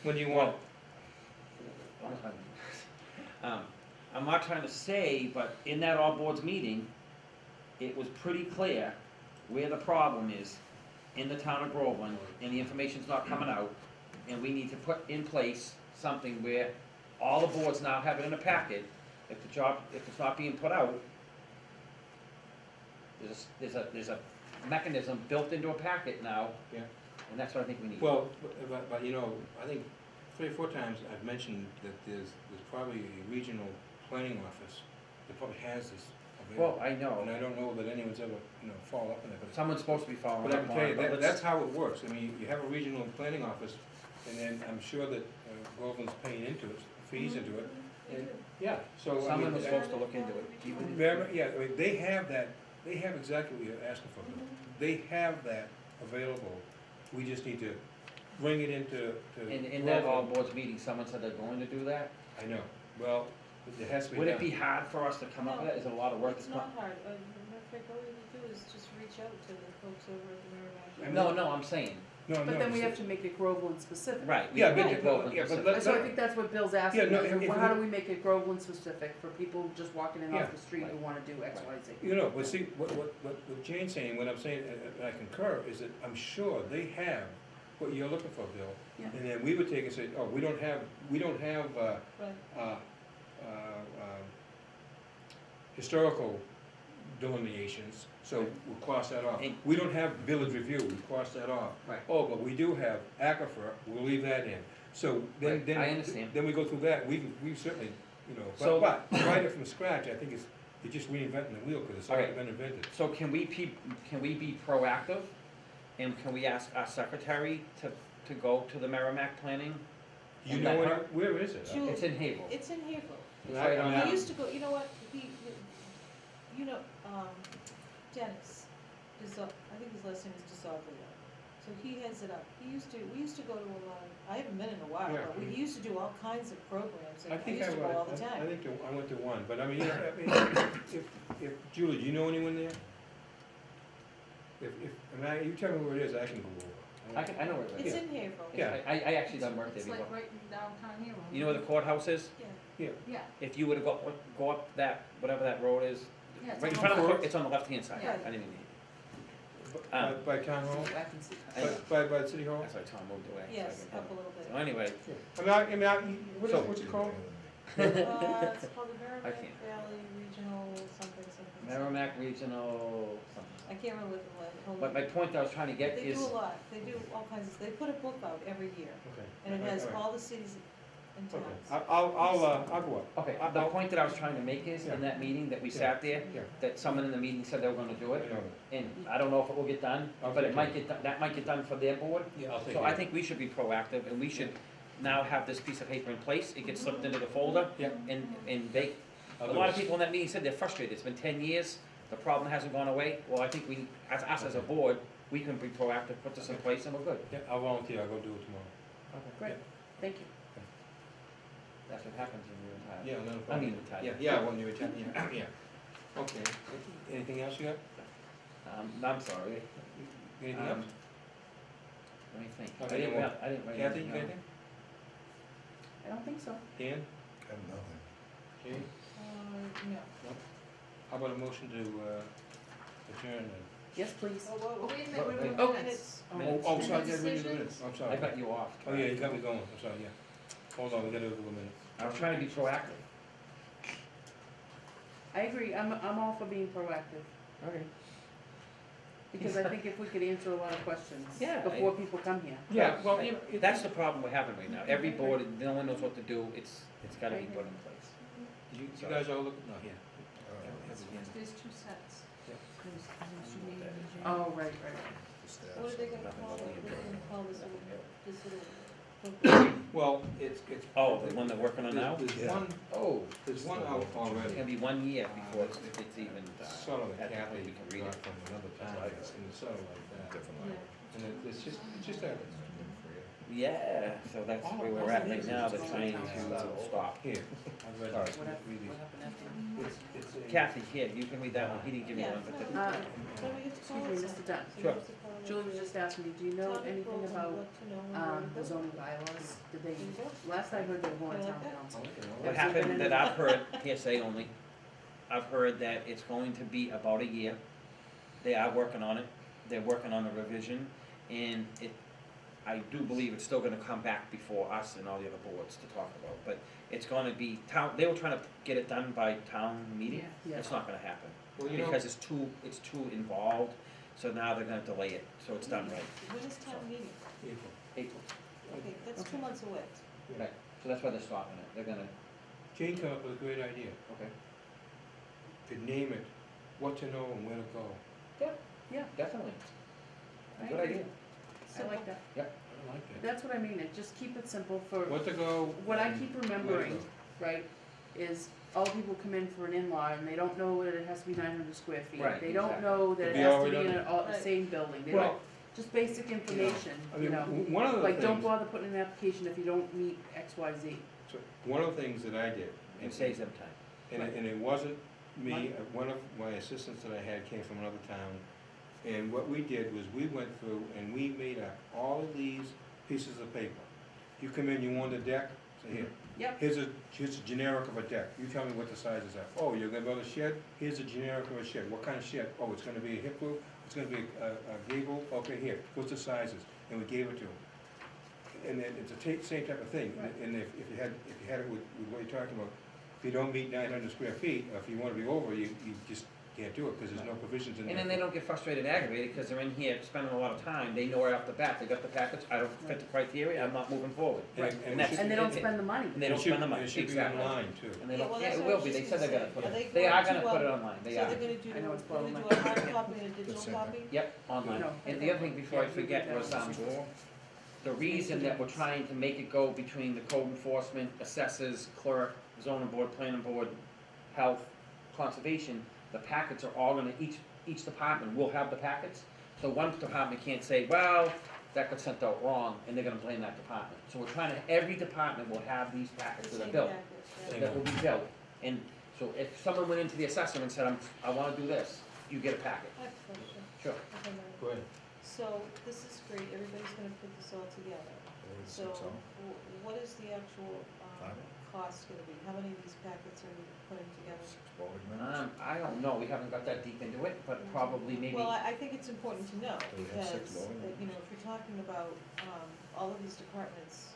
When do you want? I'm not trying to say, but in that all boards meeting, it was pretty clear where the problem is in the town of Groveland, and the information's not coming out, and we need to put in place something where all the boards now have it in a packet. If it's not being put out, there's a mechanism built into a packet now. Yeah. And that's what I think we need. Well, but you know, I think 3 or 4 times I've mentioned that there's probably a regional planning office that probably has this available. Well, I know, And I don't know that anyone's ever, you know, followed up on it, but someone's supposed to be following but I up can on tell you, it, but that's let's, how it works. I mean, you have a regional planning office, and then I'm sure that Groveland's paying into it, fees into it. And, yeah, so, I mean. someone was supposed to look into it. Yeah, I mean, they have that, they have exactly what you're asking for, Bill. They have that available. We just need to bring it into, In that all Groveland. boards meeting, someone said they're going to do that. I know, well, it has to be Would done. it be hard for us to come up with that? Is it a lot of work? It's to not come- hard, matter of fact, all you need to do is just reach out to the folks over at the Merrimack. No, I'm saying, No, But no, then we it's- have to make it Groveland specific. right. we Yeah, have but- to make Groveland yeah, but specific. let- So I think that's what Bill's asking, Yeah, no, is, if well, how we- do we make it Groveland specific for people just walking in Yeah. off the street who Right. wanna do X, Y, Z? You know, but see, what Jane's saying, what I'm saying, and I concur, is that I'm sure they have what you're looking for, Bill. Yeah. And then we would take and say, oh, we don't have, Right. historical delineations, so we'll cross that off. And- We don't have village review, we cross that off. Right. Oh, but we do have aquifer, we'll leave that in. So then, Right, then. I understand. Then we go through that, we certainly, you know, So- but write it from scratch, I think you're just reinventing the wheel, because it's already Alright. been invented. So can we be proactive? And can we ask our secretary to go to the Merrimack planning? You And know let what, her- where is it? Julie- It's in Haverhill. It's in Haverhill. It's right on Yeah. He that. used to go, you know what, you know, Dennis, I think his last name is DeSoglio. So he heads it up. We used to go to a lot I haven't been in a while, Yeah. but we used to do all kinds of programs, I and I think used to go all the I time. think I went to one, but I mean, if, Julie, do you know anyone there? You tell me where it is, I can go over. I know where it It's is. in Haverhill. Yeah. I actually done work there It's before. like right in downtown here. You know where the courthouse is? Yeah. Yeah, If you were to go up that, whatever that road is, yeah, it's right in on front of the the, left. it's on the left-hand side. Yeah. I didn't even, By town hall? I can see. I know. By the city hall? That's why Tom moved away. so I Yes, can up a little bit. So anyway, What's it called? It's called the I Merrimack can't. Valley Regional something. Merrimack Regional something. I can't remember what the whole. But my point that I was trying to get They is, do a lot, they do all kinds of, they put a book out every year, and it has all the cities and Okay, towns. I'll go up. okay, the point that I was trying to make is, in that meeting that we sat there, Yeah. that someone in the meeting said they were gonna do I it, know. and I don't know if it will get done, I'll but take it might get, that might get done for their board. Yeah, I'll take So it. I think we should be proactive, and we should now have this piece of paper in place, it gets slipped into the folder, Yeah. and they, I'll a do lot it. of people in that meeting said they're frustrated, it's been 10 years, the problem hasn't gone away. Well, I think we, as us as a board, we can be proactive, put this in place, and we're good. Yeah, I'll volunteer, I'll go do it tomorrow. Great, thank you. That's what happens when you're retired. Yeah, no I problem. mean, retired. Yeah, when you retire, yeah. Okay, anything else you got? I'm sorry. Anything Um, else? Let me think. Okay, I didn't well, write Kathy, you anything got down. anything? I don't think so. Dan? I have nothing. Jane? No. How about a motion to adjourn then? Yes, please. Oh, whoa, Oh, wait a minute, Wait, wait a wait. minute, Oh. minutes. Minutes. Oh, sorry, Any yeah, we did the decisions? minutes, I'm I sorry. got you off. Oh, yeah, you got me going, I'm sorry, yeah. Hold on, we gotta do the minutes. I was trying to be proactive. I agree, I'm all for being proactive, Okay. because I think if we could answer a lot of questions Yeah, I- before people come here. Yeah, well, you know, That's the problem we're having right now. Every board, no one knows what to do, it's gotta be put in place. You guys all look, no, here. There's two sets. Yeah. There's two names and Oh, right, right. What are they gonna call it? What are they gonna call this little? Well, it's. Oh, the one they're working on now? There's Yeah. one, Oh, there's one out it's already. gonna be 1 year before It's- it's even, Sort of at like the point Kathy we can read got it. from another town, it's sort of like that. Different Yeah. language. And it's just a, Yeah, so that's where we're at right now, they're trying to stop. here, I've read Sorry. this, What happened, read what it. happened after? It's a. Kathy, here, you can read that one, he didn't give me Yeah. one, but Uh, Then we get to call Excuse me, it Mr. something. Dunn. So Sure. what's the call it? Julie was just asking me, do you know Topic anything rules and about, what to know and the where to go. zoning bylaws? Did they, There you go. last I heard they were going I to like town that. council. what happened that I've heard, hearsay only, I've heard that it's going to be about a year. They are working on it, they're working on a revision, and I do believe it's still gonna come back before us and all the other boards to talk about, but it's gonna be they were trying to get it done by town meeting. Yeah. It's not gonna happen, Well, you know, because it's too involved, so now they're gonna delay it, so it's done right. When is town meeting? April. April, Okay, that's Okay. 2 months away. right, so that's why they're stopping it, they're gonna, Jane came up with a great idea, okay, to name it, what to know and where to go. definitely. I Good agree. idea. I like that. I like that. That's what I mean, it just keep it simple for, What to go. what I and keep where to remembering, go. right, is all people come in for an in-law and they don't know that it has to be 900 square feet. Right, They don't exactly. know that To it be has to already be in done. the Right. same building. They Well, don't, just basic information, I you mean, know. one of the Like, don't things, bother putting in an application if you don't meet X, Y, Z. so, one of the things that I did, It saves them time. and it wasn't me, one of my assistants that I had came from another town, and what we did was we went through and we made up all of these pieces of paper. You come in, you want a deck, so here. Yep. Here's a generic of a deck, you tell me what the sizes are. Oh, you're gonna build a shed, here's a generic of a shed, what kind of shed? Oh, it's gonna be a hip roof, it's gonna be a gable, okay, here, what's the sizes? And we gave it to them. And then it's the same type of thing, Right. and if you had it with what you're talking about, if you don't meet 900 square feet, or if you wanna be over, you just can't do it, because there's no provisions in there. And then they don't get frustrated and aggravated, because they're in here spending a lot of time, they know right off the bat, they got the package, I don't fit the criteria, I'm not moving forward. Right. And And we that's- should- And they don't and- spend the money. And they don't it should- spend the money, It should be exactly. online too. And they Yeah, don't, well, yeah, that's it what I will was be, they just said they're gonna gonna put say. it, Are they are going gonna to, put it online, they So are. they're gonna do, I know it's they're gonna do problematic. a hard copy and a digital same copy? Yep, online. No. And the other thing, before I Yeah, you forget, did that was, one. the reason that we're trying to make it go between the code enforcement, assessors, clerk, zoning board, planning board, health, conservation, the packets are all gonna, each department will have the packets. So one department can't say, well, that got sent out wrong, and they're gonna blame that department. So we're trying to, every department will have these packets that are Same built, package, yeah. that will be built. And so if someone went into the assessor and said, I wanna do this, you get a packet. I have a question. Sure. Okay, Mary. Go ahead. So, this is great, everybody's gonna put this all together. So, what is the actual, cost gonna be? How many of these packets are you putting together? I don't know, we haven't got that deep into it, but probably maybe. Well, I think it's important to know, Do we have six because, mowing? you know, if you're talking about, all of these departments,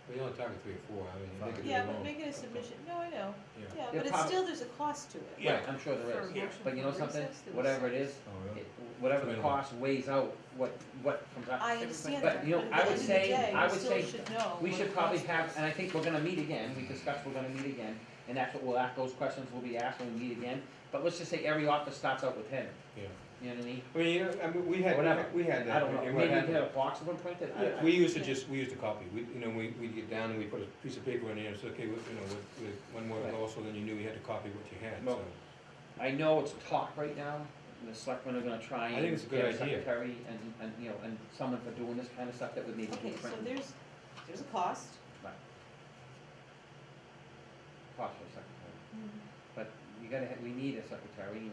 We're only talking 3 or 4, I mean, they could do yeah, their but own. making a submission, no, I know, Yeah. yeah, Yeah, but it's prob- still, there's a cost to it. Right, I'm sure there is. For a motion But you for know something, recess, there was- whatever it is, whatever the Minimum. cost weighs out, what comes out. I understand But, that, you know, but I at the would end of the say- day, I we would still say should know We what should the probably cost have, is. and I think we're gonna meet again, we discussed we're gonna meet again, and that's what we'll ask, those questions will be asked when we meet again. But let's just say every office starts out with 10, Yeah. you know what I mean? I mean, I mean, Whatever. we had that. I don't know, and maybe what we could happened- have a box of them printed, Yeah, we used to copy, we'd get down and we put a piece of paper in there and say, okay, with one more Right. also, then you knew you had to copy what you had, No. so. I know it's talk right now, the selectmen are gonna try I and think it's a good get a idea. secretary and, you know, and someone for doing this kind of stuff that would maybe do Okay, so printing. there's a cost. Cost for a secretary. But you gotta, we need a secretary, and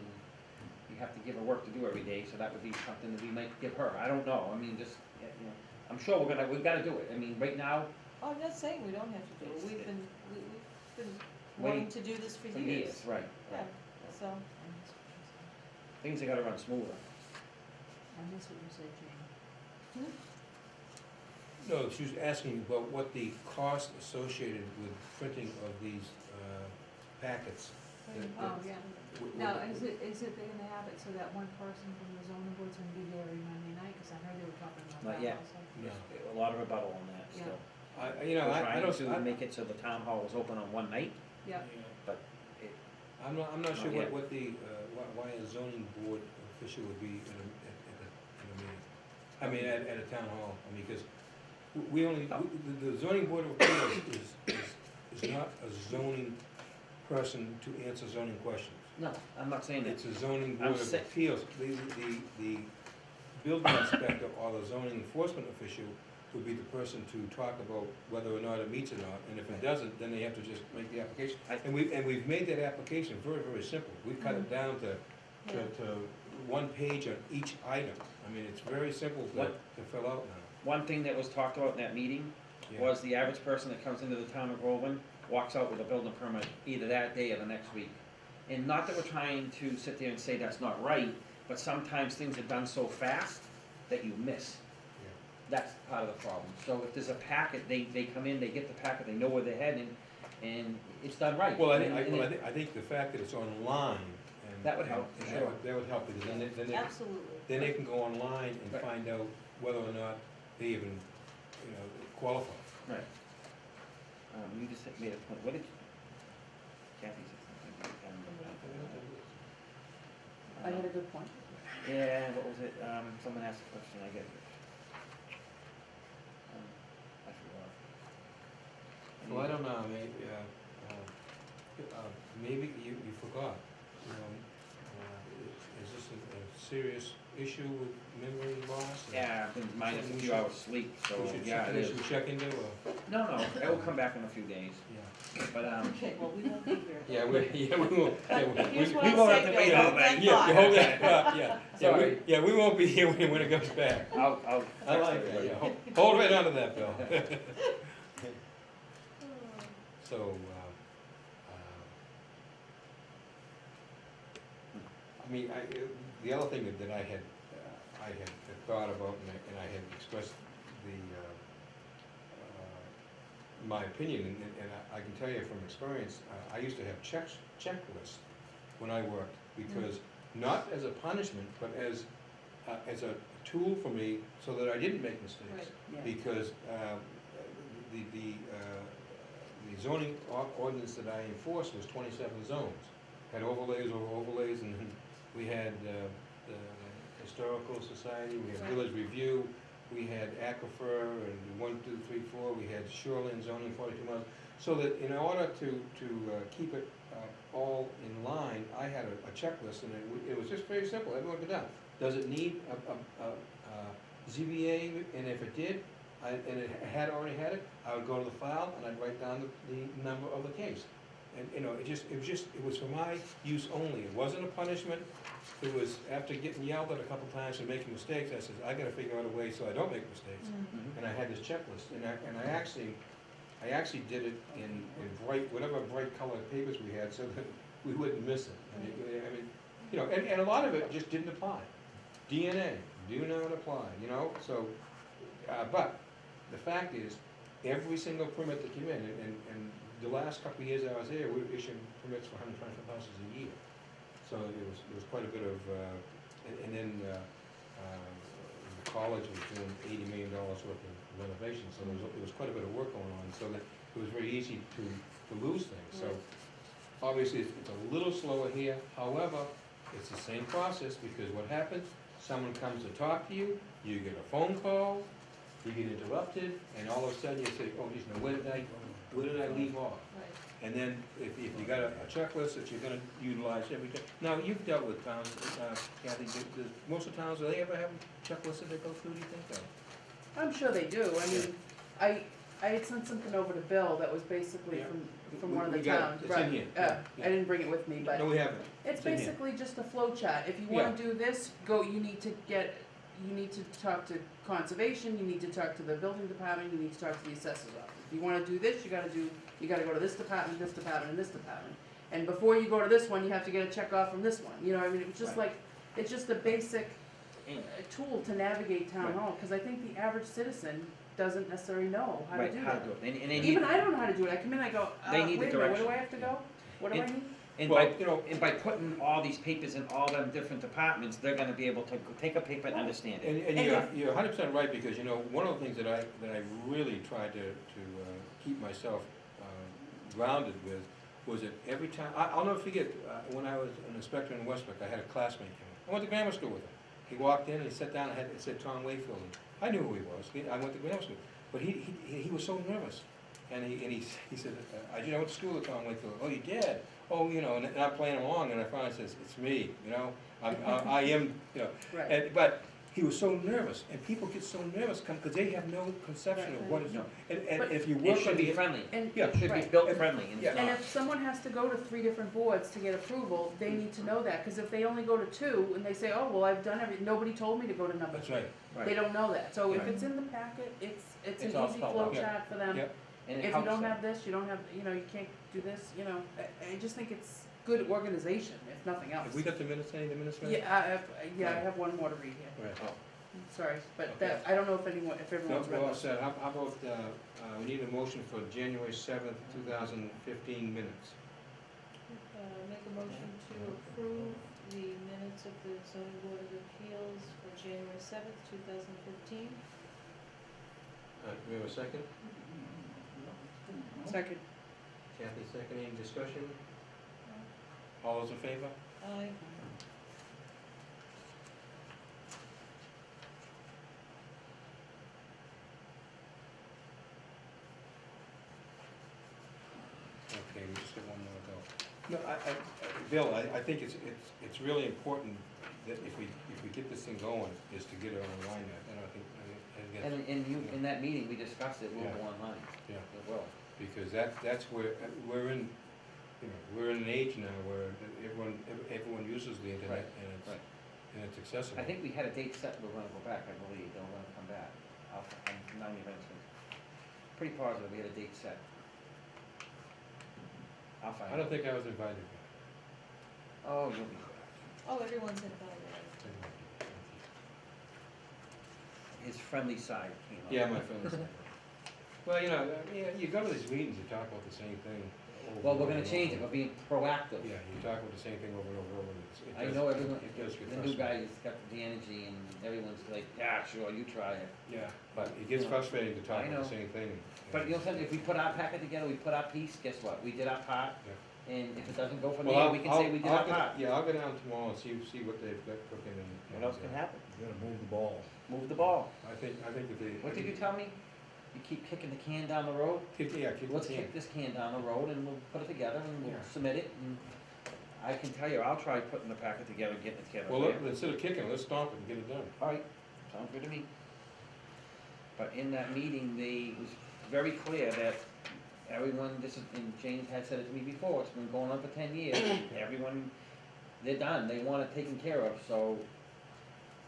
you have to give her work to do every day, so that would be something that we might give her, I don't know, I mean, just, you know, I'm sure we've gotta do it, I mean, right now, Oh, I'm not saying we don't have to do it, we've been Wait. wanting to do this for for years. years, right, Yeah, right, so, things are gotta run smoother. I miss what you said, Jane. No, she was asking about what the cost associated with printing of these packets. Oh, yeah. would- Now, would- is it they're gonna have it so that one person from the zoning board's gonna be there every Monday night? Cause I heard they were talking about Not that yet. also. No. A lot of rebuttal on that Yeah. still. You know, We're I trying don't, to make it so the town hall is open on one night, Yep. but it, I'm not sure Not yet. what the, why a zoning board official would be in a meeting. I mean, at a town hall, I mean, because we only, the zoning board of appeals is not a zoning person to answer zoning questions. No, I'm not saying that. It's a zoning I'm board of sa- appeals. The building inspector or the zoning enforcement official would be the person to talk about whether or not it meets or not, and if it doesn't, then they have to just make the application. And we've made that application very, very simple. We've cut it down to one page on each item. I mean, it's very simple to fill out now. One thing that was talked about in that meeting Yeah. was the average person that comes into the town of Groveland walks out with a building permit either that day or the next week. And not that we're trying to sit there and say that's not right, but sometimes things are done so fast that you miss. That's part of the problem. So if there's a packet, they come in, they get the packet, they know where they're heading, and it's done right. Well, And- and I think the fact that it's online and. That would help, and sure. That would help, because Absolutely. then they can go online and Right. find out whether or not they even, qualify. Right. You just made a point, what did Kathy said something? I had a good point. Yeah, what was it, someone asked a question, I get it. I forgot. Well, I don't know, maybe you forgot, is this a serious issue with memory loss? Yeah, I've been minus a few hours sleep, so, We should yeah, check, it we is. should check into, or, No, it will come back in a few days, yeah. but, Okay, well, we won't be here. Yeah, we won't, Here's what we I'll won't say, have to Bill, wait hold all that night. yeah, thought. hold that thought, yeah. Sorry. We won't be here when it comes back. I'll I text like that, everybody. yeah, hold right onto that, Bill. So, I mean, the other thing that I had thought about, and I had expressed my opinion, and I can tell you from experience, I used to have checklists when I worked, because not as a punishment, but as a tool for me, so that I didn't make mistakes. Right. Yeah. Because the zoning ordinance that I enforced was 27 zones. Had overlays over overlays, and then we had the Historical Society, we had Right. Village Review, we had Aquifer, and 1, 2, 3, 4, we had shoreline zoning, 42 miles. So that in order to keep it all in line, I had a checklist, and it was just very simple, everyone could do. Does it need a ZBA, and if it did, and it had already had it, I would go to the file and I'd write down the number of the case. And, it was for my use only, it wasn't a punishment. It was after getting yelled at a couple times for making mistakes, I said, I gotta figure out a way so I don't make mistakes. Mhm. And I had this checklist, and I actually did it in bright, whatever bright colored papers we had, so that we wouldn't miss it. And a lot of it just didn't apply. DNA, do not apply, so, but the fact is, every single permit that came in, and the last couple of years I was there, we were issuing permits for 125 houses a year. So it was quite a bit of, and then the college was doing $80 million worth of renovations, so there was quite a bit of work going on, so that it was very easy to lose things. So obviously, it's a little slower here, however, it's the same process, because what happens, someone comes to talk to you, you get a phone call, you get interrupted, and all of a sudden you say, oh, geez, now where did I leave off? Right. And then if you got a checklist that you're gonna utilize every day. Now, you've dealt with towns, Kathy, most of the towns, do they ever have checklists that they go through, do you think? I'm sure they do. I mean, I had sent something over to Bill that was basically Yeah. from one of the We got it. towns. It's in Right. here. Yeah. I didn't bring it with me, but No, we haven't. it's It's in here. basically just a flow chart. If you wanna do this, you need to talk to conservation, you need to talk to the building department, you need to talk to the assessor's office. If you wanna do this, you gotta go to this department, and this department. And before you go to this one, you have to get a check off from this one, it's just Right. like, it's just a basic And- tool to navigate town Right. hall, cause I think the average citizen doesn't necessarily know how to Right, do how to that. do it, and they need, Even I don't know how to do it, I come in, I go, They need the wait a minute, where direction. do I have to go? What do I And- need? and Well, by, putting all these papers in all them different departments, they're gonna be able to take a paper and understand it. And you're 100% right, because, one of the things that I really tried to keep myself grounded with was that every time, I'll never forget, when I was an inspector in Westbrook, I had a classmate come in. I went to grammar school with him. he walked in and he sat down and it said Tom Wakefield. I knew who he was, I went to grammar school, but he was so nervous. And he said, I went to school with Tom Wakefield. Oh, you did? Oh, you know, and I'm playing along, and I finally says, it's me, you know? I am, you know. Right. But he was so nervous, and people get so nervous because they have no conception of what is, No. and But- if you It work should on be the, friendly. And, Yeah. It should be right. built friendly, and Yeah. it's And not. if someone has to go to 3 different boards to get approval, they need to know that, cause if they only go to 2 and they say, oh, well, I've done nobody told me to go to number that's 3. right. They don't know that, so if Right. it's in the packet, it's It's an all easy spelled flow out. Yeah. chart for them. Yeah. And it If you helps don't them. have this, you don't have, you know, you can't do this, you know, I just think it's good organization, if nothing else. Have we got the minutes, any of the minutes, man? Yeah, I have one more to read here, Right. Oh. sorry, but Okay. that, I don't know if No, everyone's read well this. said, how about, we need a motion for January 7th, 2015 minutes. Make a motion to approve the minutes of the zoning board of appeals for January 7th, 2015. We have a second? Second. Kathy, second, any discussion? All those in favor? Aye. Okay, we just got one more to go. No, Bill, I think it's really important that if we get this thing going, is to get it online, and I think In that meeting, we discussed it, we'll Yeah. go online. Yeah. It will. because that's where, we're in, you know, we're in an age now where everyone uses the internet, Right. and it's accessible. I think we had a date set, we're gonna go back, I believe, they're gonna come back. I'm 90% pretty positive we had a date set. I'll find I out. don't think I was invited. Oh, you'll be back. Oh, everyone's invited. His friendly side came out. Yeah, my friends. Well, you know, you go to these meetings, you talk about the same thing. over Well, and we're gonna over change it, and we're being proactive. over. Yeah, you talk about the same thing over and over and over. It I does- know everyone, It does get the new frustrating. guy's got the energy and everyone's like, yeah, sure, you try it. Yeah, but it gets frustrating to talk I about the know. same thing. But you know something, if we put our packet together, we put our piece, guess what? We did our part. And if it doesn't go from Well, there, we can say we did our part. Yeah, I'll go down tomorrow and see what they've got cooking and. What else can happen? You gotta move the ball. Move the ball. I think that they. What did you tell me? You keep kicking the can down the road? Kick the Let's can. kick this can down the road and we'll put it together and we'll Yeah. submit it and I can tell you, I'll try putting the packet together, getting it together. Well, for look, you. instead of kicking, let's stomp it and get it done. Alright, sounds good to me. But in that meeting, it was very clear that everyone, and James had said it to me before, it's been going on for 10 years, everyone, they're done, they want it taken care of, so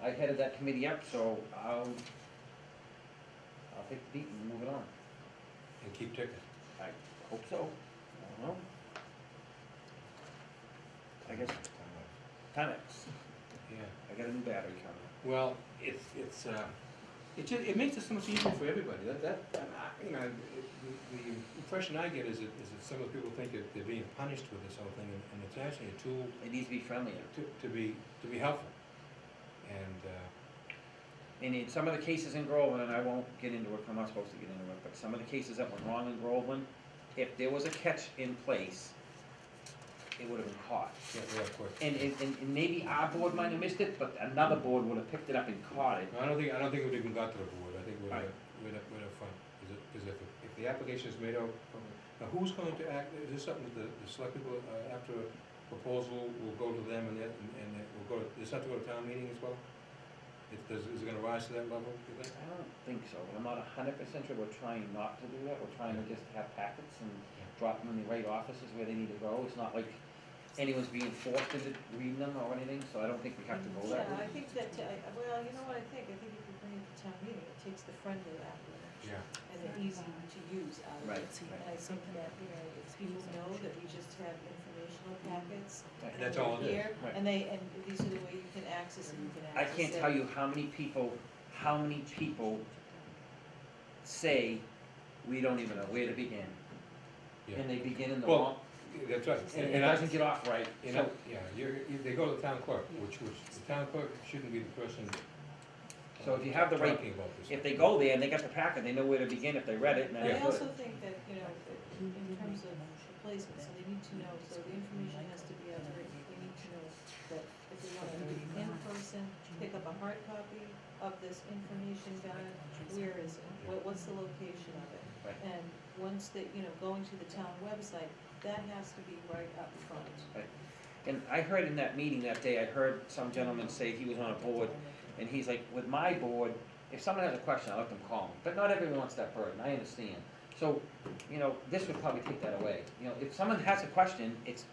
I headed that committee up, so I'll take the beat and move it on. And keep ticking. I hope so, I don't know. I guess, Timex, Yeah. I got a new battery coming. Well, it makes it so much easier for everybody. You know, the impression I get is that some of the people think that they're being punished with this whole thing, and it's actually a tool It needs to be friendlier. to be helpful. And, And in some of the cases in Groveland, and I won't get into it, I'm not supposed to get into it, but some of the cases that went wrong in Groveland, if there was a catch in place, it would have been caught. yeah, of course. And maybe our board might have missed it, but another board would have picked it up and caught it. I don't think it would even got to the board. I think Right. we'd have fun. Because if the application is made out, now who's going to act, is this something that the select people, after a proposal, will go to them and it will go, does it have to go to town meeting as well? Is it gonna rise to that level, do you think? I don't think so, I'm not 100% sure, we're trying not to do that, we're trying to just have packets and drop them in the right offices where they need to go. It's not like anyone's being forced into reading them or anything, so I don't think we have to go that Yeah, I route. think that, well, you know what I think if you bring it to town meeting, it takes the friendly out of it. Yeah. And the easy to use out of Right, it. right. And I think that, you know, if people know that we just have informational packets. Right. and That's they're all it is. here, Right. And these are the way you can access it, you can I access it. can't tell you how many people say, we don't even know where to begin. Yeah. And they begin in the Well, wrong, That's right. and it doesn't get off right. You So, know, yeah, they go to the town clerk, which the town clerk shouldn't be the person. So if you have the right- Talking about this. if they go there and they got the packet, they know where to begin if they read it, and But I that's also good. think that, you know, that in terms of placement, so they need to know, so the information has to be out there, they need to know that if if we wanna be in person, pick up a hard copy of this information guide, where is it? What's the location of it? Right. And once they, going to the town website, that has to be right up front. And I heard in that meeting that day, I heard some gentleman say he was on a board, and he's like, with my board, if someone has a question, I let them call me, but not everyone wants that burden, I understand. So, this would probably take that away, if someone has a question, it's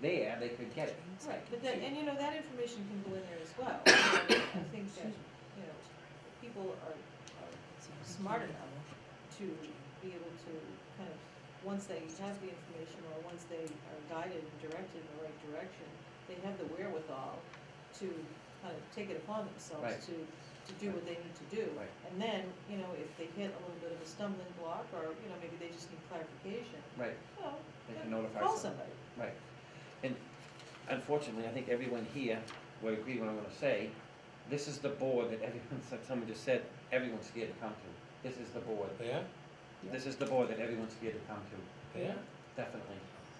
there, they could get it. Right, but that, and that information can go in there as well. I think that, people are smart enough to be able to kind of, once they have the information or once they are guided and directed in the right direction, they have the wherewithal to kind of take it upon themselves Right. to do what they need to do. Right. And then, if they hit a little bit of a stumbling block or, maybe they just need clarification, Right, well, they then can notify call somebody. somebody. Right. And unfortunately, I think everyone here will agree what I'm gonna say. This is the board that everyone, someone just said, everyone's scared to come to. This is the board. Yeah, This is the board that everyone's scared to come to, yeah, definitely.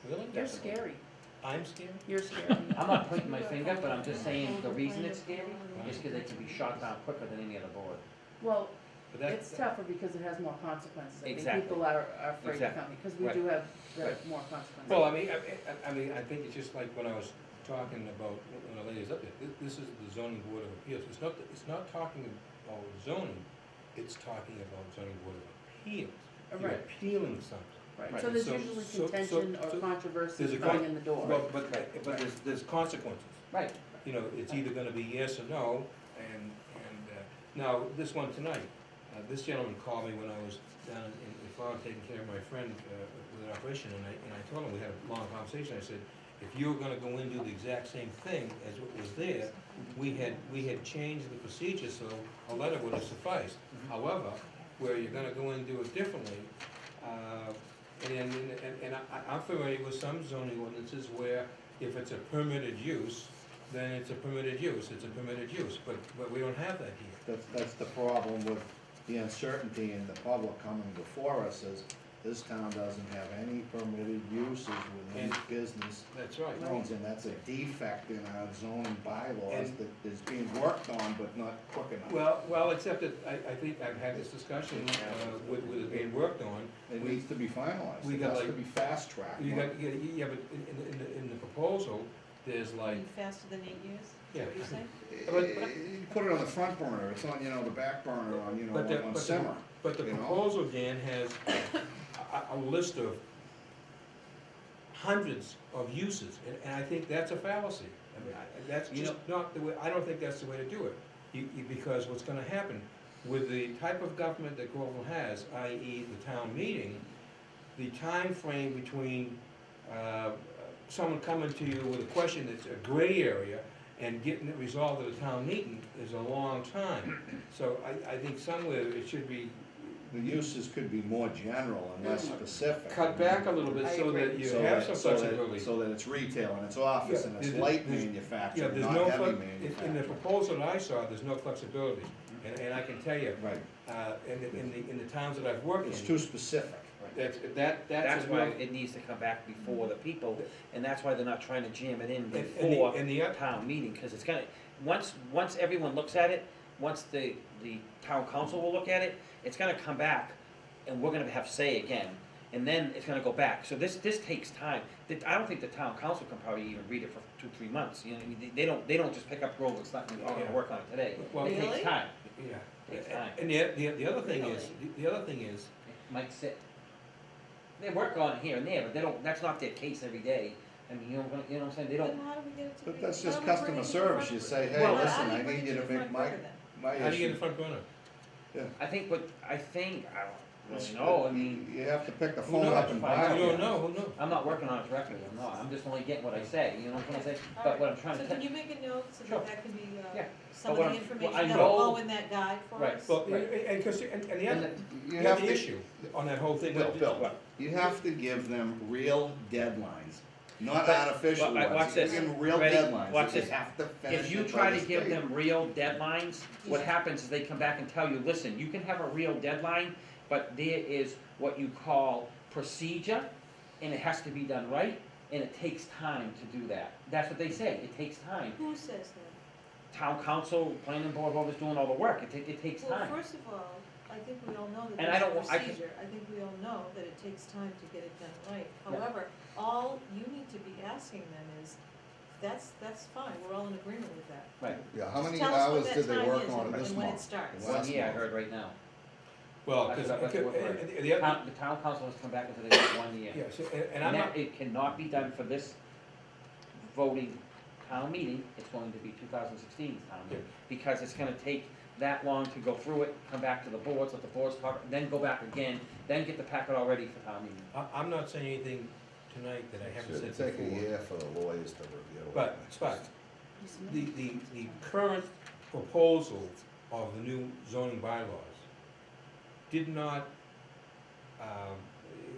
really? You're Definitely. scary. I'm scared? You're scary. I'm not pointing my finger, but I'm just saying the reason it's scary is because they can be shot down quicker than any other board. Well, But that- it's tougher because it has more consequences. I think Exactly. people are afraid to Exactly. come, because we Right. do have Right. more consequences. Well, I think it's just like when I was talking about, when the lady's up there, this is the zoning board of appeals. It's not talking about zoning, it's talking about zoning board of appeals. You're Right. appealing something. Right, Right. so there's So- usually so- contention so- or controversy there's a coming con- in the door. Well, but there's consequences. Right. It's either gonna be yes or no, and, now, this one tonight, this gentleman called me when I was down in Florida taking care of my friend, with an operation, and I told him, we had a long conversation, I said, if you were gonna go in and do the exact same thing as what was there, we had changed the procedure, so a letter would have sufficed. However, where you're gonna go in and do it differently, and I'm familiar with some zoning ordinances where if it's a permitted use, then it's a permitted use, but we don't have that here. That's the problem with the uncertainty in the public coming before us, is this town doesn't have any permitted uses within And- business That's right. zones, and that's a defect in our zoning bylaws And- that is being worked on, but not quick enough. Well, except that I think I've had this discussion, with it being worked on. It needs to be finalized, we it got has to like- be fast-tracked. You got, yeah, but in the proposal, there's like, Being faster than 8 years, is Yeah. that what you're saying? You put it on the front burner, it's on, the back burner on, But the- on but the- simmer. but the You know? proposal, Dan, has a list of hundreds of uses, and I think that's a fallacy. I mean, that's You just not the way, I don't think that's the way to do it. Because what's gonna happen, with the type of government that Groveland has, i.e. the town meeting, the time frame between, someone coming to you with a question that's a gray area and getting it resolved at a town meeting is a long time. So I think somewhere it should be The uses could be more general and less specific. cut back a little bit I so that agree. you So have that- some so that- flexibility. So that it's retail and it's office Yeah, and it's there's- light there's- Yeah, manufacturing, there's not no, heavy in the manufacturing. proposal that I saw, there's no flexibility. And I can tell you, Right, in the towns that I've worked it's in, too specific. That's a why real- it needs to come back before the people, and that's why they're not trying to jam it in and before the, town meeting, because it's gonna, once everyone looks at it, once the town council will look at it, it's gonna come back, and we're gonna have say again, and then it's gonna go back, so this takes time. I don't think the town council can probably even read it for 2-3 months, I mean, they don't just pick up Groveland, it's not, we're gonna work on it today. Well, It takes Really? time, yeah. Takes time. And the other thing is, the other thing is, it might sit. They work on it here and there, but they don't, that's not their case every day, I mean, you know what I'm saying, they don't. Then how do we get it to be? But that's why just don't we bring customer it to the service, front you burner? say, hey, Well, listen, how do I bring need it you to to the make front my burner then? how do you get in issue. front burner? I think I don't know, I mean, You have to pick the Who phone knows? up and buy You it. don't know, who knows? I'm not working on it directly, I'm just only getting what I say, you know what I'm trying to say? All But right. what I'm trying to So tell. can you make a note so Sure. that can be, Yeah. some But of what the I information that know- will go in that guide for Right. us? Well, Right. and the And other, You have the to, issue on that whole thing. Bill, you have to give them real deadlines, not But- artificial but ones. watch You this. give them real Ready? deadlines, Watch that they this. have to finish If you it by try to this give date. them real deadlines, what Yeah. happens is they come back and tell you, listen, you can have a real deadline, but there is what you call procedure, and it has to be done right, and it takes time to do that. That's what they say, it takes time. Who says that? Town council, planning board, whoever's doing all the work, it takes Well, time. first of all, I think we all know that And I there's a don't- I can- procedure, I think we all know that it takes time to get it done right. Yeah. However, all you need to be asking them is, that's fine, we're all in agreement with that. Right, Yeah, how Just many tell us what hours that did they time work is on it and this when it month? starts. one Last year, I month. heard right now. Well, That's because, what- that's what we're heard. the other, The town council has come back and said they want 1 year. yeah, so, and I'm And not, that, it cannot be done for this voting town meeting, it's going to be 2016 town meeting. Because it's gonna take that long to go through it, come back to the boards, let the boards talk, then go back again, then get the packet all ready for town meeting. I'm not saying anything tonight that I haven't Should said take a before. year for the lawyers to review it. But the current proposal of the new zoning bylaws did not,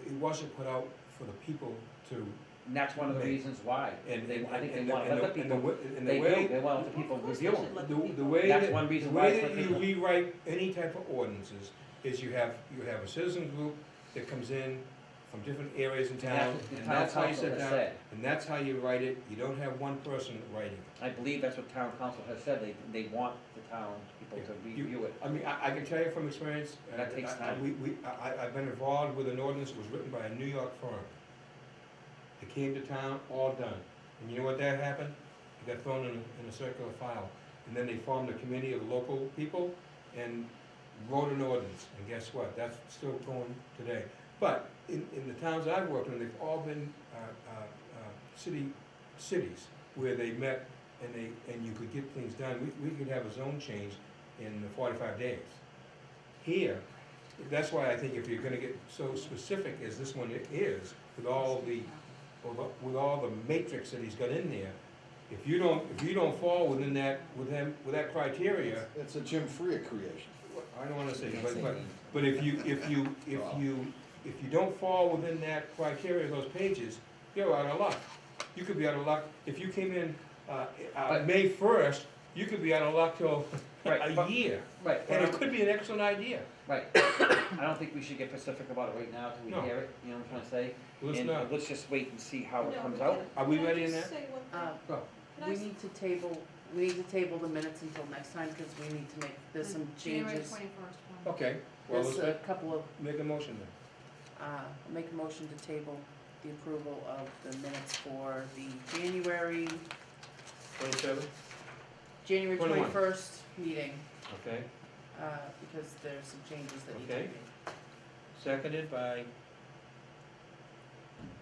it wasn't put out for the people to, And that's one of the Right. reasons why. and, They, I think they and want to let the people, and they the do, way, they want the people Of course they review should them. let the people- way That's that, one the reason why way it's that like you this. rewrite any type of ordinances is you have a citizen group that comes in from different areas in And town, that's what the and town that's how you council sit has down, said. and that's how you write it, you don't have one person writing it. I believe that's what town council has said, they want the town people to review it. I mean, I can tell you from experience. That takes time. I've been involved with an ordinance that was written by a New York firm. It came to town, all done. And you know what that happened? It got thrown in a circular file. And then they formed a committee of local people and wrote an ordinance. And guess what? That's still going today. But in the towns I've worked in, they've all been cities where they met and you could get things done. We could have a zone change in 45 days. Here, that's why I think if you're gonna get so specific as this one is, with all the matrix that he's got in there, if you don't fall within that, with that criteria, It's a Jim Freer creation. I don't wanna say, but if you don't fall within that criteria, those pages, you're out of luck. You could be out of luck, if you came in, May 1st, you could be out of luck till Right, a but- year. Right, And it could be an excellent idea. right. I don't think we should get specific about it right now till we No. hear it, you know what I'm trying to say? Let's And not. let's just wait and see how it No, comes but out. Are we can I ready in just that? say one thing? Go. Can I We s- need to table the minutes until next time, because we need to make, there's some January changes. 21st one. Okay, well, There's let's a couple of, make a motion then. make a motion to table the approval of the minutes for the January 27? 21st 21. meeting, Okay, because there's some changes that need to be Okay. made. seconded by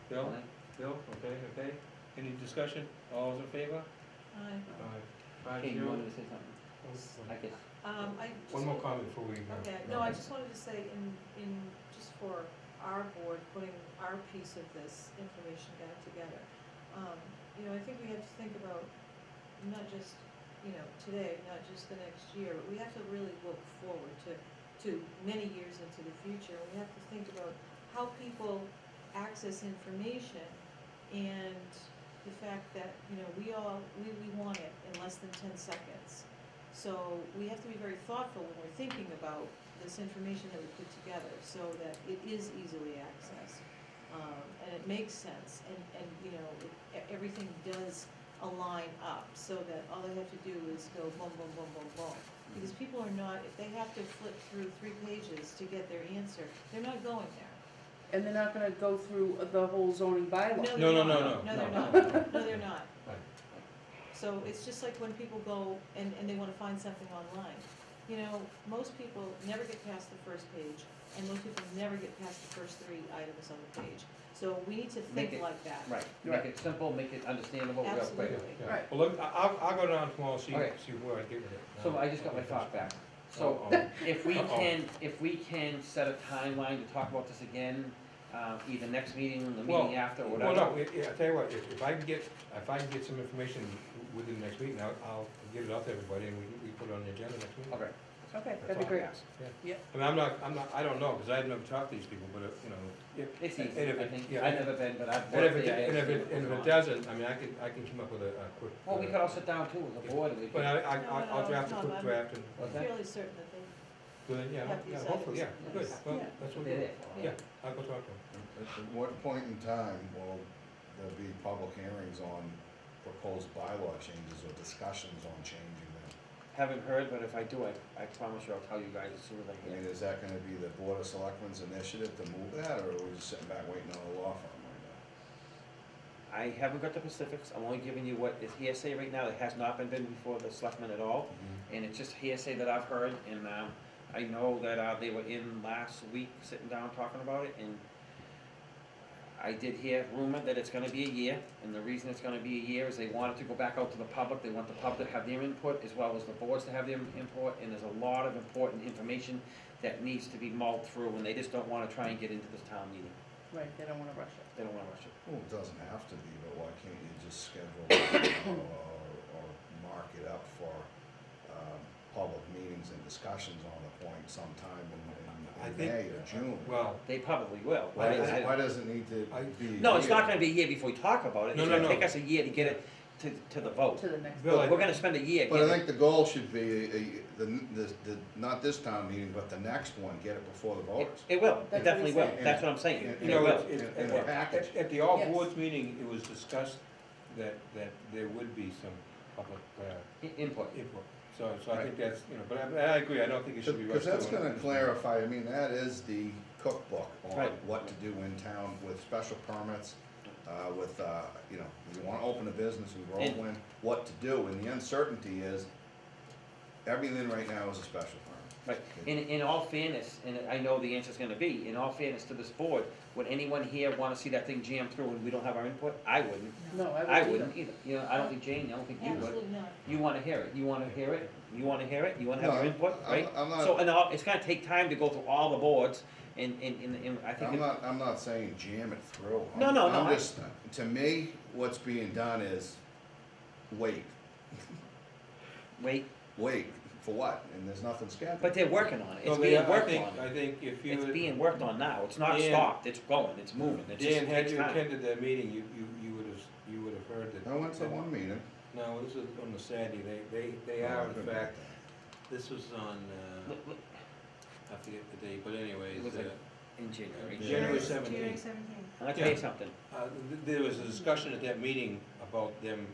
Bill? Right? Bill, okay. Any discussion? All those in favor? Aye. Five Kate, you zero. wanted to say something? I guess. I just. One more comment before we. Okay, no, I just wanted to say just for our board, putting our piece of this information back together. I think we have to think about not just, today, not just the next year, but we have to really look forward to many years into the future. We have to think about how people access information and the fact that, we want it in less than 10 seconds. So we have to be very thoughtful when we're thinking about this information that we put together, so that it is easily accessed, and it makes sense, and everything does align up, so that all they have to do is go boom, boom, boom, boom, boom. Because people are not, if they have to flip through 3 pages to get their answer, they're not going there. And they're not gonna go through the whole zoning bylaw. No, No, they're no, not. no, No, they're no. not. No, they're not. Right. So it's just like when people go and they wanna find something online. Most people never get past the first page, and most people never get past the first 3 items on the page. So we need to Make think it- like that. Right, make it simple, make it understandable real quick. Absolutely. Yeah. Right. Well, I'll go down tomorrow, see Okay. where I get with it. So I just got my thought back. So Uh-oh. if we Uh-oh. can set a timeline to talk about this again, either next meeting, the Well, meeting after, or Well, whatever. no, I tell you what, if I can get some information within the next week, I'll get it out to everybody, and we put it on the agenda next week. Okay, Okay, That's that'd be all. great. Yeah. I mean, I don't know, because I've never talked to these people, but, it's And easy, if I it- think, yeah, I've never been, but I've and if worked it, there, I and if understand it, and if what's it going on. doesn't, I mean, I can come up with a quick. Well, we could all sit down too as a board, and we But could, I'll draft a No, quick I'm- draft and, what's I'm that? fairly certain that they good, yeah, have these hopefully, yeah, items. good, well, Yeah. that's what They're we'll do. there for. Yeah, I'll go talk to them. At what point in time will there'll be public hearings on proposed bylaw changes or discussions on changing them. Haven't heard, but if I do, I promise you I'll tell you guys as soon as I I mean, hear. is that gonna be the Board of Selectmen's initiative to move that, or are we just sitting back waiting on a law firm right now? I haven't got the specifics, I'm only giving you what is hearsay right now, that has not been before the selectmen at all, and it's just hearsay that I've heard, and, I know that, they were in last week, sitting down talking about it, and I did hear rumor that it's gonna be a year, and the reason it's gonna be a year is they want it to go back out to the public, they want the public to have their input, as well as the boards to have their input, and there's a lot of important information that needs to be mulled through, and they just don't wanna try and get into this town meeting, Right, they don't wanna rush it. they don't wanna rush it. Well, it doesn't have to be, but why can't you just schedule or mark it up for, public meetings and discussions on the point sometime I in think- May or June? Well, They probably will. Why does, I- why does it need to I- be? a No, it's year? not gonna be a year before we talk about it, No, it's no, gonna no. take us a year to get it to the vote. To the next. Bill, We're gonna spend a year But I getting think the goal should be, not this town meeting, but the next one, get it before the it, voters. it will, That's it what definitely he will, said. that's what I'm saying, You it you know, will. it's, In a package. at the all Yes. boards meeting, it was discussed that there would be some public, Input. input. So I think that's, you know, but I agree, I don't think it should be rushed. Because that's to gonna it. clarify, I mean, that is the cookbook on Right. what to do in town with special permits, with, you know, you wanna open a business in And- Groveland, what to do, and the uncertainty is, everything right now is a special permit. Right, in all fairness, and I know the answer's gonna be, in all fairness to this board, would anyone here wanna see that thing jammed through and we don't have our input? I wouldn't, No, I I wouldn't wouldn't either, you know, I don't think Jane, I don't think you would. Absolutely not. You wanna hear it, you wanna hear it, you wanna hear it, you wanna have No, your input, right? I'm not- So, and all, it's gonna take time to go through all the boards, and I think. I'm not saying jam it through. No, no, no, I'm I- just, to me, what's being done is, wait, Wait, for what? And there's nothing scheduled. but they're working on it, No, it's they- being worked on. I think if you. It's being worked on now, it's not Dan- stopped, it's going, it's moving, it just Dan, had takes you time. attended that meeting, you would have heard that. I went to one meeting. No, this is on the Saturday, they are in fact, this was on, Look, I forget the date, but anyways, It was like in January. January January 17th. 17th. I'm gonna tell you something, There was a discussion at that meeting about them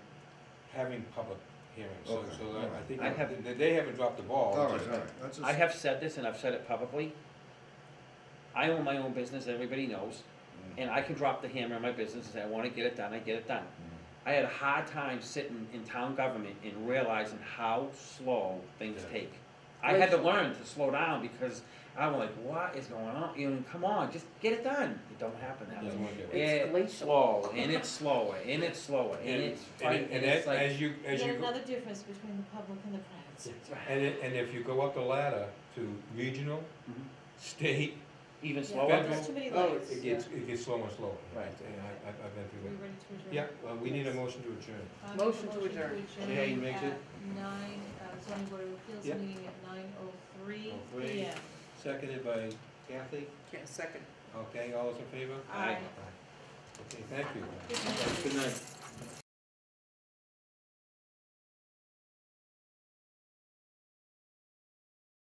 having public hearings, so Okay, all I right. think I have- they haven't dropped the ball. All right, just- all right, that's just. I have said this and I've said it publicly. I own my own business, everybody knows, and I can drop the hammer in my business and say, I wanna get it done, I get it done. I had a hard time sitting in town government and realizing how slow things Yeah. take. I had to learn to slow down because I'm like, what is going on? You know, come on, just get it done. It don't happen that Doesn't way. work that way. It's It's glacial. slow, and it's slower, and it's slower, and And, it's fight, and and it's like. as you, There's go. another difference between the public and the private sector. And if you go up the ladder to regional, Mhm. state, Even Yeah, slower. Federal- there's too many Oh, layers. it gets slower and slower. Right. And I've been Are through we that. ready to adjourn? Yeah, well, we need a motion to adjourn. I make a Motion to adjourn. See how he makes it? At 9, zoning board of appeals Yep. meeting at 9:03 03. PM. Seconded by Kathy. Yeah, second. Okay, all those in favor? Aye. Okay, thank you. Good night. Good night.